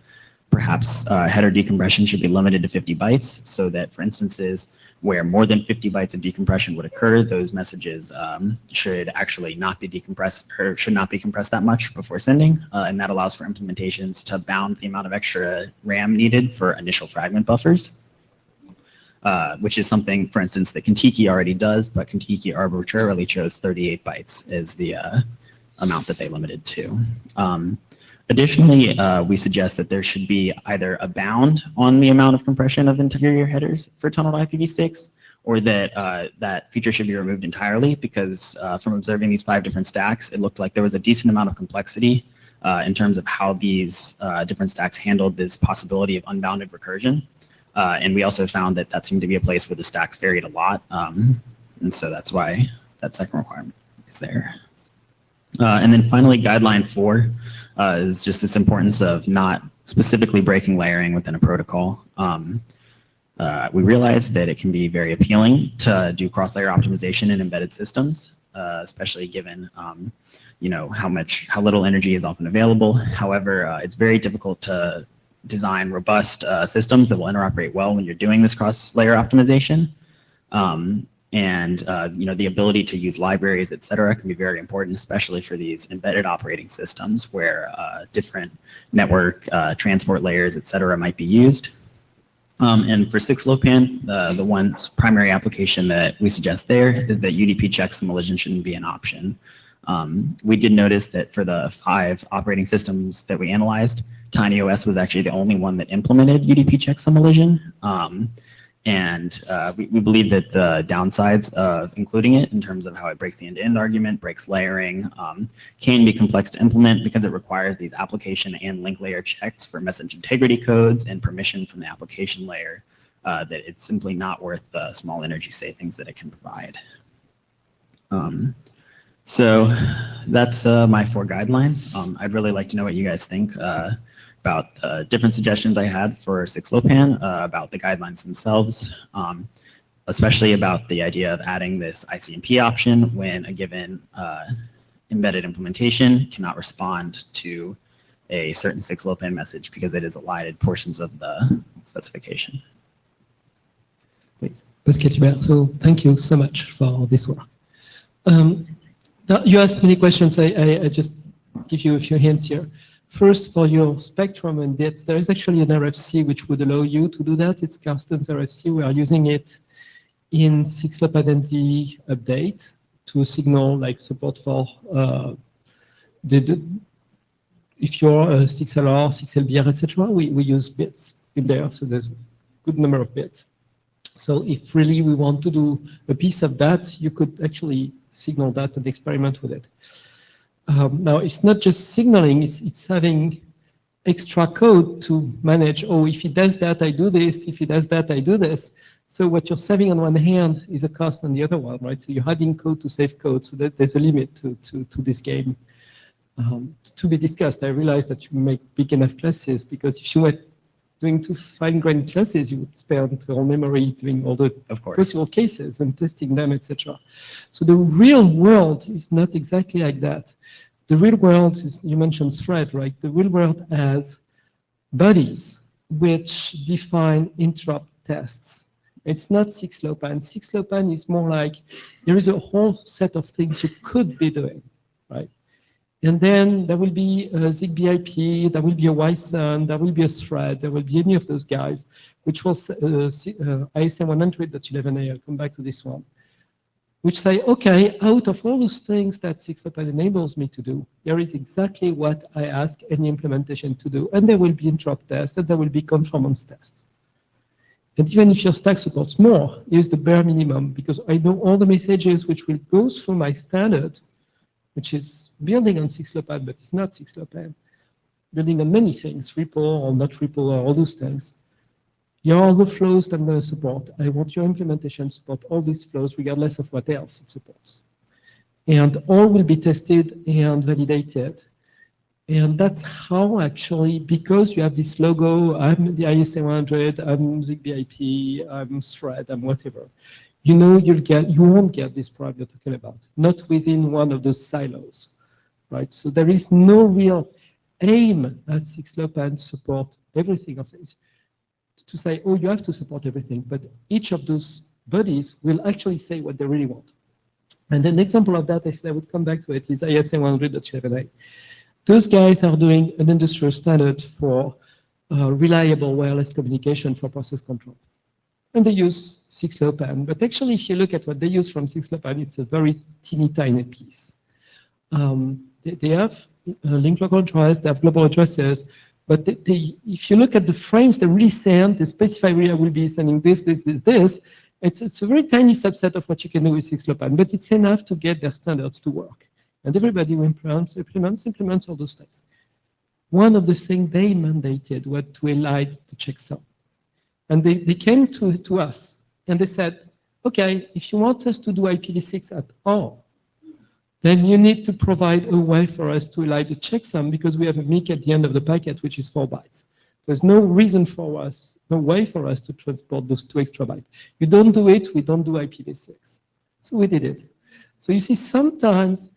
perhaps header decompression should be limited to 50 bytes so that for instances where more than 50 bytes of decompression would occur, those messages should actually not be decompressed or should not be compressed that much before sending. And that allows for implementations to bound the amount of extra RAM needed for initial fragment buffers. Which is something, for instance, that Kentucky already does, but Kentucky arbitrarily chose 38 bytes as the amount that they limited to. Additionally, we suggest that there should be either a bound on the amount of compression of interior headers for tunneled IPv6, or that that feature should be removed entirely, because from observing these 5 different stacks, it looked like there was a decent amount of complexity in terms of how these different stacks handled this possibility of unbounded recursion. And we also found that that seemed to be a place where the stacks varied a lot. And so that's why that second requirement is there. And then finally, guideline 4 is just this importance of not specifically breaking layering within a protocol. We realize that it can be very appealing to do cross-layer optimization in embedded systems, especially given how little energy is often available. However, it's very difficult to design robust systems that will interoperate well when you're doing this cross-layer optimization. The ability to use libraries, et cetera, can be very important, especially for these embedded operating systems where different network transport layers, et cetera, might be used. And for 6LoWPAN, the one primary application that we suggest there is that UDP checksum shouldn't be an option. We did notice that for the 5 operating systems that we analyzed, TinyOS was actually the only one that implemented UDP checksum elision. And we believe that the downsides of including it in terms of how it breaks the end-to-end argument, breaks layering, can be complex to implement because it requires these application and link layer checks for message integrity codes and permission from the application layer, that it's simply not worth the small energy savings that it can provide. So that's my 4 guidelines. I'd really like to know what you guys think about the different suggestions I had for 6LoWPAN, about the guidelines themselves, especially about the idea of adding this ICMP option when a given embedded implementation cannot respond to a certain 6LoWPAN message because it is elided portions of the specification. Please. Pascal Hubert, so thank you so much for this work. You asked many questions. I just give you a few hints here. First, for your spectrum and bits, there is actually an RFC which would allow you to do that. It's Carsten's RFC. We are using it in 6LoWPAN update to signal like support for if you're 6LR, 6LBR, etc. We use bits in there, so there's a good number of bits. So if really we want to do a piece of that, you could actually signal that and experiment with it. Now, it's not just signaling, it's having extra code to manage, oh, if he does that, I do this, if he does that, I do this. So what you're saving on one hand is a cost on the other one, right? So you're adding code to save code, so that there's a limit to this game. To be discussed, I realized that you make big enough classes, because if you were doing 2 fine-grained classes, you would spend the whole memory doing all the possible cases and testing them, etc. So the real world is not exactly like that. The real world is, you mentioned thread, right? The real world has bodies which define interrupt tests. It's not 6LoWPAN. 6LoWPAN is more like there is a whole set of things you could be doing, right? And then there will be a Zigbee IP, there will be a YSUN, there will be a thread, there will be any of those guys, which was ISA 100.11a, I'll come back to this one, which say, okay, out of all those things that 6LoWPAN enables me to do, here is exactly what I ask any implementation to do. And there will be interrupt test, and there will be conformance test. And even if your stack supports more, here's the bare minimum, because I know all the messages which will go through my standard, which is building on 6LoWPAN, but it's not 6LoWPAN, building on many things, Ripple or not Ripple or all those things. Here are all the flows that I'm going to support. I want your implementation to support all these flows regardless of what else it supports. And all will be tested and validated. And that's how actually, because you have this logo, I'm the ISA 100, I'm Zigbee IP, I'm thread, I'm whatever. You know you won't get this problem you're talking about, not within one of those silos, right? So there is no real aim at 6LoWPAN support everything. To say, oh, you have to support everything, but each of those bodies will actually say what they really want. And an example of that, I would come back to it, is ISA 100.11a. Those guys are doing an industrial standard for reliable wireless communication for process control. And they use 6LoWPAN, but actually if you look at what they use from 6LoWPAN, it's a very teeny tiny piece. They have link local address, they have global addresses, but if you look at the frames they really send, they specify where I will be sending this. It's a very tiny subset of what you can do with 6LoWPAN, but it's enough to get their standards to work. And everybody who implements all those things. One of the things they mandated was to elide the checksum. And they came to us and they said, okay, if you want us to do IPv6 at all, then you need to provide a way for us to elide the checksum because we have a MIC at the end of the packet, which is 4 bytes. There's no reason for us, no way for us to transport those 2 extra bytes. You don't do it, we don't do IPv6. So we did it. So you see, sometimes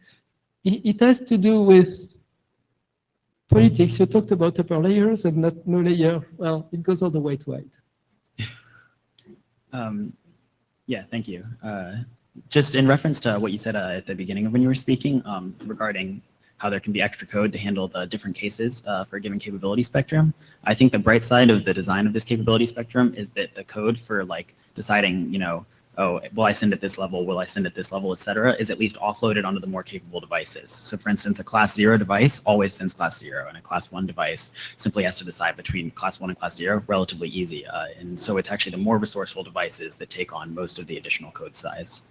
it has to do with politics. You talked about upper layers and not no layer. Well, it goes all the way to 8. Yeah, thank you. Just in reference to what you said at the beginning of when you were speaking regarding how there can be extra code to handle the different cases for a given capability spectrum. I think the bright side of the design of this capability spectrum is that the code for like deciding, oh, will I send at this level? Will I send at this level, et cetera, is at least offloaded onto the more capable devices. So for instance, a class 0 device always sends class 0, and a class 1 device simply has to decide between class 1 and class 0, relatively easy. And so it's actually the more resourceful devices that take on most of the additional code size.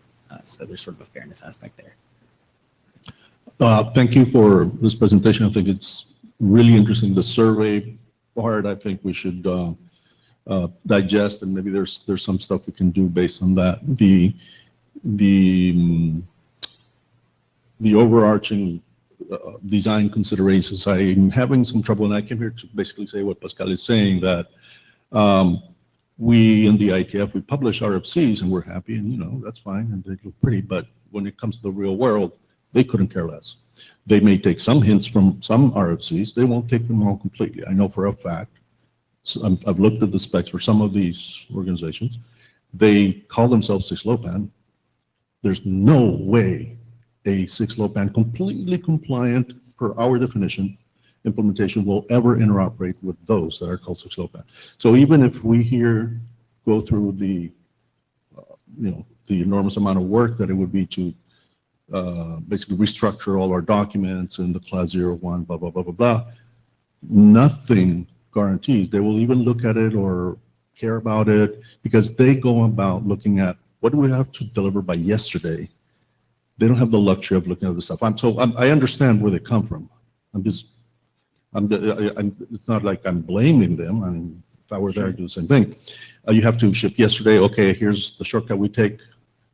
So there's sort of a fairness aspect there. Thank you for this presentation. I think it's really interesting. The survey part, I think we should digest, and maybe there's some stuff we can do based on that. The overarching design considerations, I'm having some trouble, and I came here to basically say what Pascal is saying, that we in the IETF, we publish RFCs and we're happy, and that's fine, and they look pretty, but when it comes to the real world, they couldn't care less. They may take some hints from some RFCs, they won't take them all completely. I know for a fact. So I've looked at the specs for some of these organizations. They call themselves 6LoWPAN. There's no way a 6LoWPAN completely compliant per our definition implementation will ever interoperate with those that are called 6LoWPAN. So even if we here go through the enormous amount of work that it would be to basically restructure all our documents in the class 0, 1, blah, blah, blah, blah, blah, nothing guarantees they will even look at it or care about it, because they go about looking at what do we have to deliver by yesterday. They don't have the luxury of looking at the stuff. I understand where they come from. It's not like I'm blaming them. I mean, if I were there, I'd do the same thing. You have to ship yesterday. Okay, here's the shortcut we take.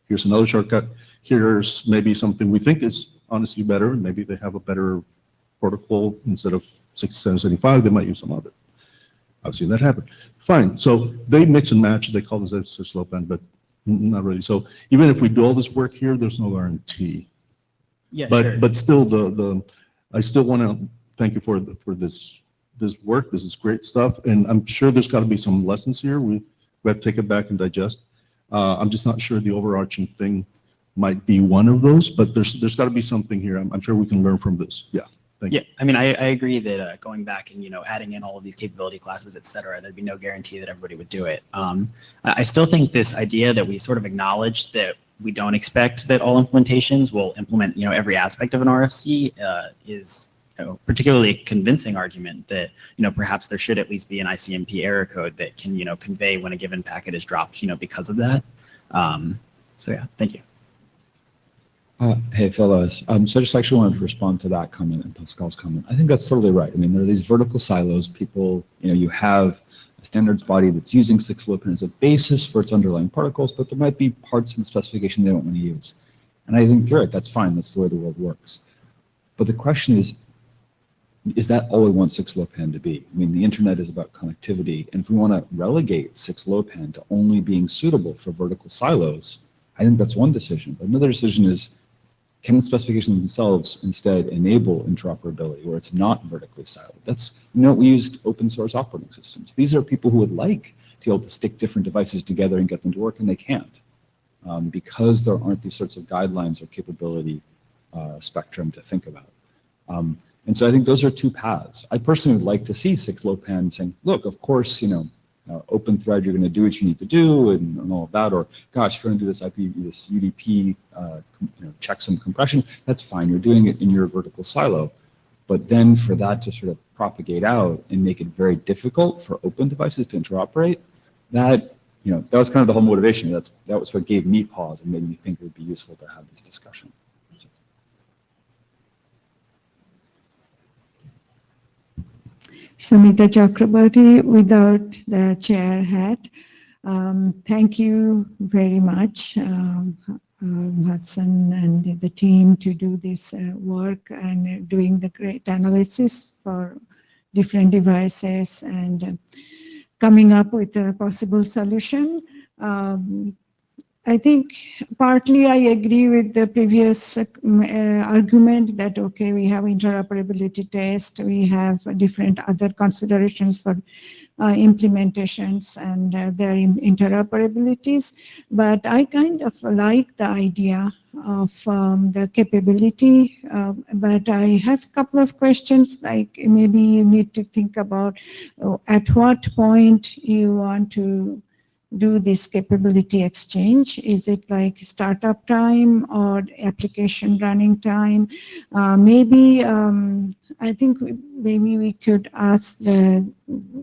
Here's another shortcut. Here's maybe something we think is honestly better. Maybe they have a better protocol. Instead of 6775, they might use some other. I've seen that happen. Fine. So they mix and match. They call this 6LoWPAN, but not really. So even if we do all this work here, there's no guarantee. Yeah, but still, I still want to thank you for this work. This is great stuff, and I'm sure there's got to be some lessons here. We have to take it back and digest. I'm just not sure the overarching thing might be one of those, but there's got to be something here. I'm sure we can learn from this. Yeah. Thank you. I mean, I agree that going back and, adding in all of these capability classes, et cetera, there'd be no guarantee that everybody would do it. I still think this idea that we sort of acknowledge that we don't expect that all implementations will implement, every aspect of an RFC is particularly a convincing argument that, perhaps there should at least be an ICMP error code that can, convey when a given packet is dropped, because of that. So yeah, thank you. Hey, fellows. So I just actually wanted to respond to that comment and Pascal's comment. I think that's totally right. I mean, there are these vertical silos. People, you have a standards body that's using 6LoWPAN as a basis for its underlying protocols, but there might be parts of the specification they don't want to use. And I think you're right. That's fine. That's the way the world works. But the question is that all we want 6LoWPAN to be? I mean, the internet is about connectivity. And if we want to relegate 6LoWPAN to only being suitable for vertical silos, I think that's one decision. But another decision is, can the specifications themselves instead enable interoperability where it's not vertically siloed? That's, we used open source operating systems. These are people who would like to be able to stick different devices together and get them to work, and they can't because there aren't these sorts of guidelines or capability spectrum to think about. And so I think those are two paths. I personally would like to see 6LoWPAN saying, look, of course, open thread, you're going to do what you need to do and all of that, or gosh, if you're going to do this this UDP, checksum compression, that's fine. You're doing it in your vertical silo. But then for that to sort of propagate out and make it very difficult for open devices to interoperate, that was kind of the whole motivation. That was what gave me pause and made me think it would be useful to have this discussion. Samita Chakrabarti without the chair hat. Thank you very much, Hudson and the team, to do this work and doing the great analysis for different devices and coming up with a possible solution. I think partly I agree with the previous argument that, okay, we have interoperability test, we have different other considerations for implementations and their interoperabilities, but I kind of like the idea of the capability, but I have a couple of questions, like maybe you need to think about at what point you want to do this capability exchange? Is it like startup time or application running time? Maybe I think maybe we could ask the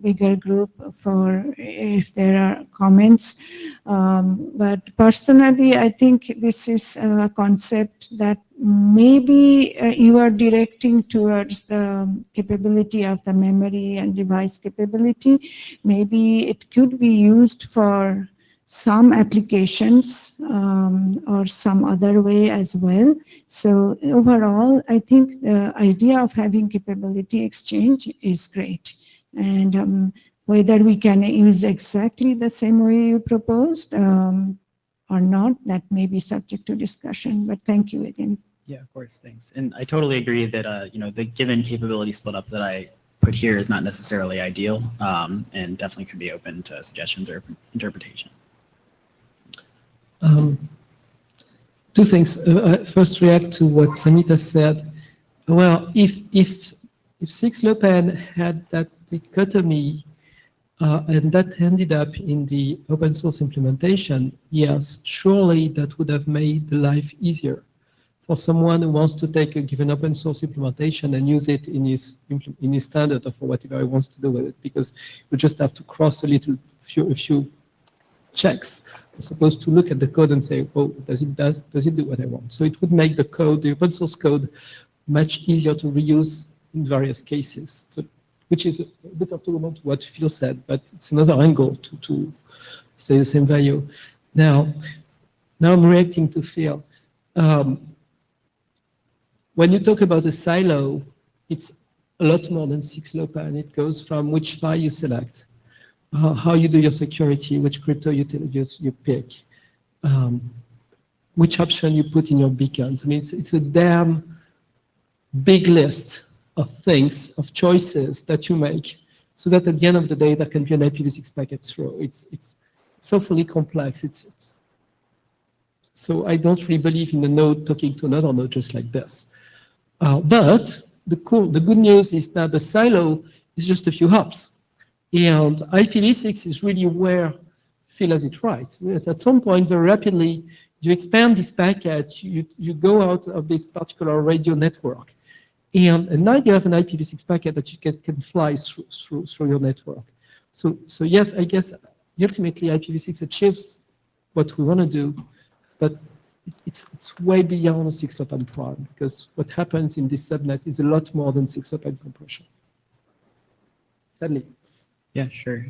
bigger group for if there are comments. But personally, I think this is a concept that maybe you are directing towards the capability of the memory and device capability. Maybe it could be used for some applications or some other way as well. So overall, I think the idea of having capability exchange is great. And whether we can use exactly the same way you proposed or not, that may be subject to discussion, but thank you again. Yeah, of course, thanks. And I totally agree that, you know, the given capability split up that I put here is not necessarily ideal, and definitely could be open to suggestions or interpretation. Two things. First, react to what Samita said. Well, if 6LoWPAN had that dichotomy and that ended up in the open source implementation, yes, surely that would have made life easier for someone who wants to take a given open source implementation and use it in his standard or for whatever he wants to do with it, because you just have to cross a few checks, as opposed to look at the code and say, oh, does it do what I want? So it would make the code, the open source code, much easier to reuse in various cases. So, which is a bit orthogonal to what Phil said, but it's another angle to say the same value. Now I'm reacting to Phil. When you talk about a silo, it's a lot more than 6LoWPAN. It goes from which file you select, how you do your security, which crypto utilities you pick, which option you put in your beacons. I mean, it's a damn big list of things, of choices that you make, so that at the end of the day, there can be an IPv6 packet through. It's so fully complex. So I don't really believe in a node talking to another node just like this. But the good news is that the silo is just a few hops. And IPv6 is really where Phil has it right. Yes, at some point, very rapidly, you expand this packet, you go out of this particular radio network. And now you have an IPv6 packet that you can fly through your network. So yes, I guess ultimately IPv6 achieves what we want to do, but it's way beyond 6LoWPAN prime, because what happens in this subnet is a lot more than 6LoWPAN compression. Sadly. Yeah, sure.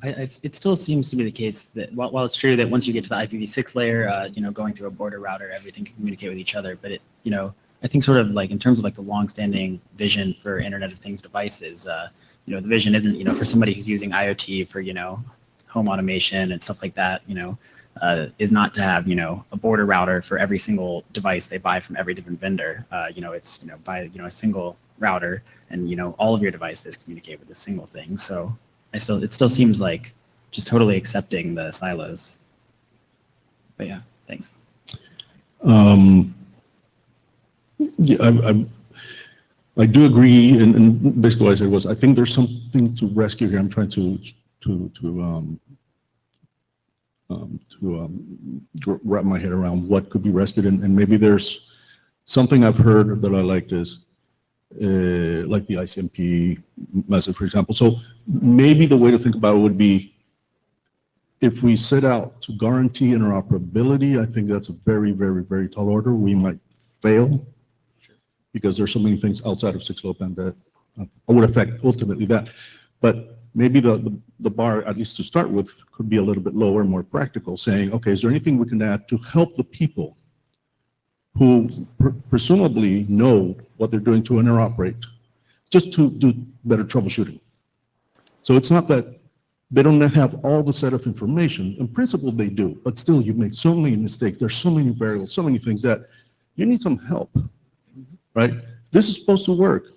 It still seems to be the case that while it's true that once you get to the IPv6 layer, you know, going through a border router, everything can communicate with each other. But you know, I think sort of like in terms of like the longstanding vision for Internet of Things devices, you know, the vision isn't, you know, for somebody who's using IoT for, you know, home automation and stuff like that, you know, is not to have, you know, a border router for every single device they buy from every different vendor. You know, it's, you know, buy, you know, a single router and, you know, all of your devices communicate with a single thing. So it still seems like just totally accepting the silos. But yeah, thanks. Yeah, I do agree, and basically what I said was, I think there's something to rescue here. I'm trying to wrap my head around what could be rescued, and maybe there's something I've heard that I liked is like the ICMP message, for example. So maybe the way to think about it would be, if we set out to guarantee interoperability, I think that's a very, very, very tall order. We might fail, because there's so many things outside of 6LoWPAN that would affect ultimately that. But maybe the bar, at least to start with, could be a little bit lower, more practical, saying, okay, is there anything we can add to help the people who presumably know what they're doing to interoperate, just to do better troubleshooting? So it's not that they don't have all the set of information. In principle, they do, but still you make so many mistakes. There's so many variables, so many things that you need some help. Right? This is supposed to work.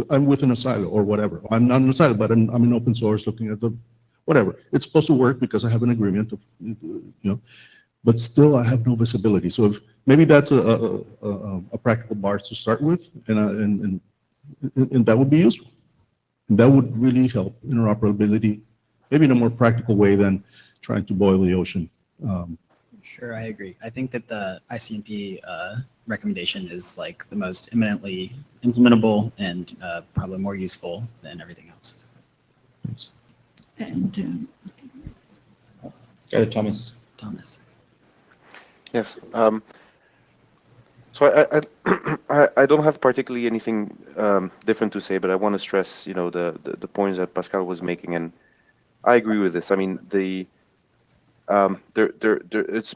I'm within a silo or whatever. I'm not in a silo, but I'm in open source looking at the whatever. It's supposed to work because I have an agreement, you know, but still I have no visibility. So if maybe that's a practical bar to start with, and that would be useful. And that would really help interoperability maybe in a more practical way than trying to boil the ocean. Sure, I agree. I think that the ICMP recommendation is like the most imminently implementable and probably more useful than everything else. Thanks. And Go to Thomas. Thomas. Yes. So I don't have particularly anything different to say, but I want to stress, you know, the points that Pascal was making, and I agree with this. I mean, it's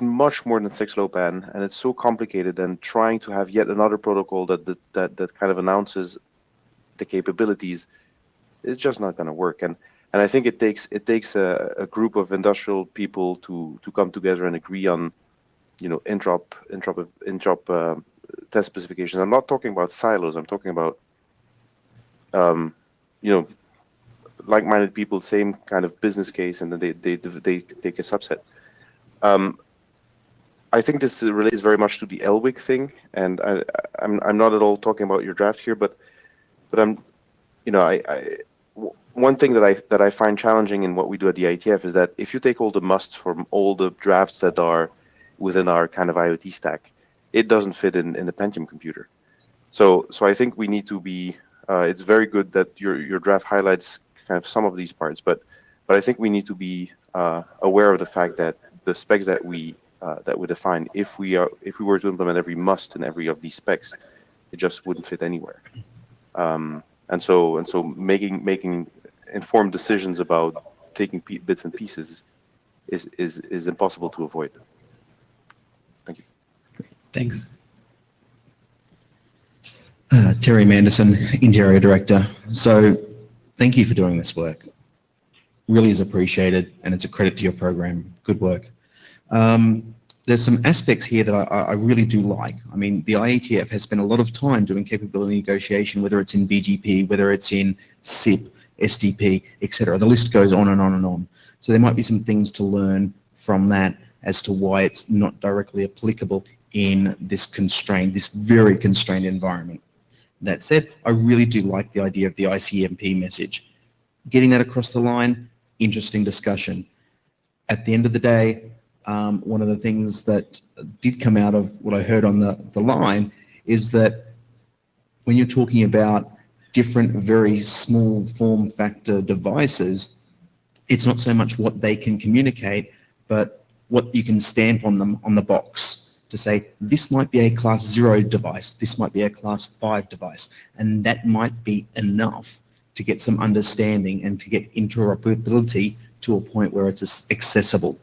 much more than 6LoWPAN, and it's so complicated. And trying to have yet another protocol that kind of announces the capabilities, it's just not going to work. And I think it takes a group of industrial people to come together and agree on, you know, interop test specifications. I'm not talking about silos. I'm talking about, you know, like-minded people, same kind of business case, and then they take a subset. I think this relates very much to the LWIC thing, and I'm not at all talking about your draft here, but I'm, you know, one thing that I find challenging in what we do at the IETF is that if you take all the musts from all the drafts that are within our kind of IoT stack, it doesn't fit in the Pentium computer. So I think we need to be. It's very good that your draft highlights kind of some of these parts, but I think we need to be aware of the fact that the specs that we define, if we were to implement every must in every of these specs, it just wouldn't fit anywhere. And so making informed decisions about taking bits and pieces is impossible to avoid. Thank you. Thanks. Terry Manderson, Interior Director. So thank you for doing this work. Really is appreciated, and it's a credit to your program. Good work. There's some aspects here that I really do like. I mean, the IETF has spent a lot of time doing capability negotiation, whether it's in BGP, whether it's in SIP, SDP, etc. The list goes on and on and on. So there might be some things to learn from that as to why it's not directly applicable in this very constrained environment. That said, I really do like the idea of the ICMP message. Getting that across the line, interesting discussion. At the end of the day, one of the things that did come out of what I heard on the line is that when you're talking about different very small form factor devices, it's not so much what they can communicate, but what you can stamp on them on the box to say, this might be a class 0 device, this might be a class 5 device, and that might be enough to get some understanding and to get interoperability to a point where it's accessible.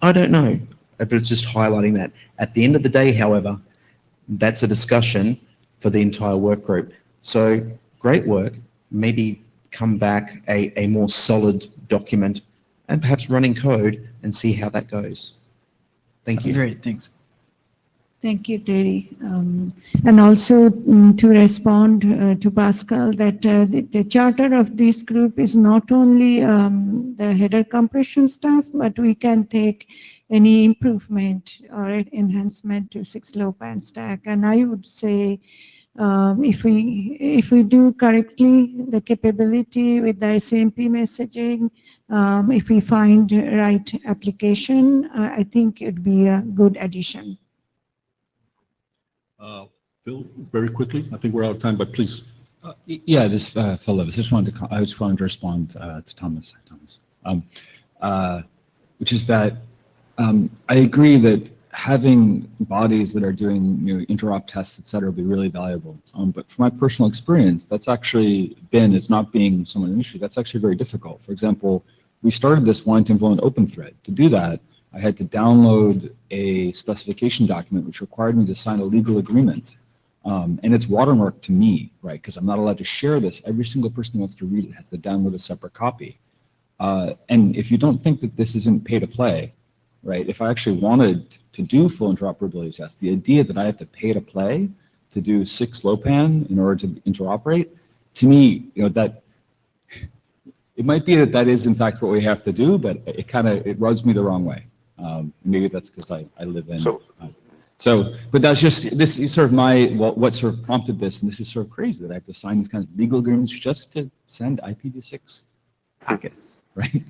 I don't know, but it's just highlighting that. At the end of the day, however, that's a discussion for the entire work group. So great work, maybe come back a more solid document and perhaps running code and see how that goes. Thank you. Sounds great, thanks. Thank you, Terry. And also to respond to Pascal, that the charter of this group is not only the header compression stuff, but we can take any improvement or enhancement to 6LoWPAN stack. And I would say if we do correctly the capability with the ICMP messaging, if we find right application, I think it'd be a good addition. Phil, very quickly. I think we're out of time, but please. Yeah, this Phil Levis. I just wanted to respond to Thomas. Which is that I agree that having bodies that are doing interop tests, et cetera, will be really valuable. But from my personal experience, that's actually been, as not being someone in the industry, that's actually very difficult. For example, we started this wanting to implement OpenThread. To do that, I had to download a specification document which required me to sign a legal agreement. And it's watermarked to me, right? Because I'm not allowed to share this. Every single person who wants to read it has to download a separate copy. And if you don't think that this isn't pay to play, right? If I actually wanted to do full interoperability tests, the idea that I have to pay to play to do 6LoWPAN in order to interoperate, to me, that it might be that is in fact what we have to do, but it rubs me the wrong way. Maybe that's because I live in. But that's just, this is sort of what sort of prompted this, and this is sort of crazy that I have to sign these kinds of legal agreements just to send IPv6 packets. right?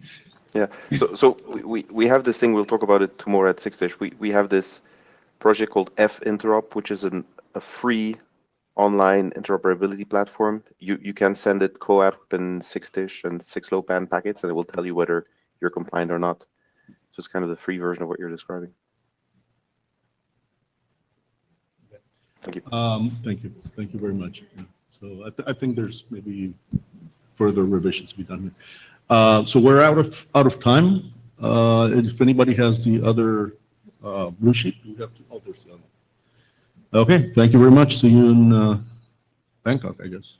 Yeah. So we have this thing. We'll talk about it tomorrow at 6ish. We have this project called F-Interop, which is a free online interoperability platform. You can send it CoAP and 6dish and 6LoWPAN packets, and it will tell you whether you're compliant or not. So it's kind of the free version of what you're describing. Thank you. Thank you. Thank you very much. Yeah. So I think there's maybe further revisions to be done here. So we're out of time. If anybody has the other blue sheet, we have to. Oh, there's the other. Okay. Thank you very much. See you in Bangkok, I guess.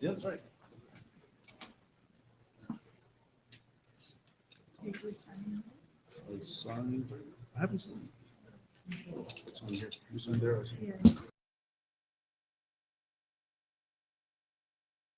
Yeah, that's right. I haven't seen it. It's on here. You signed there.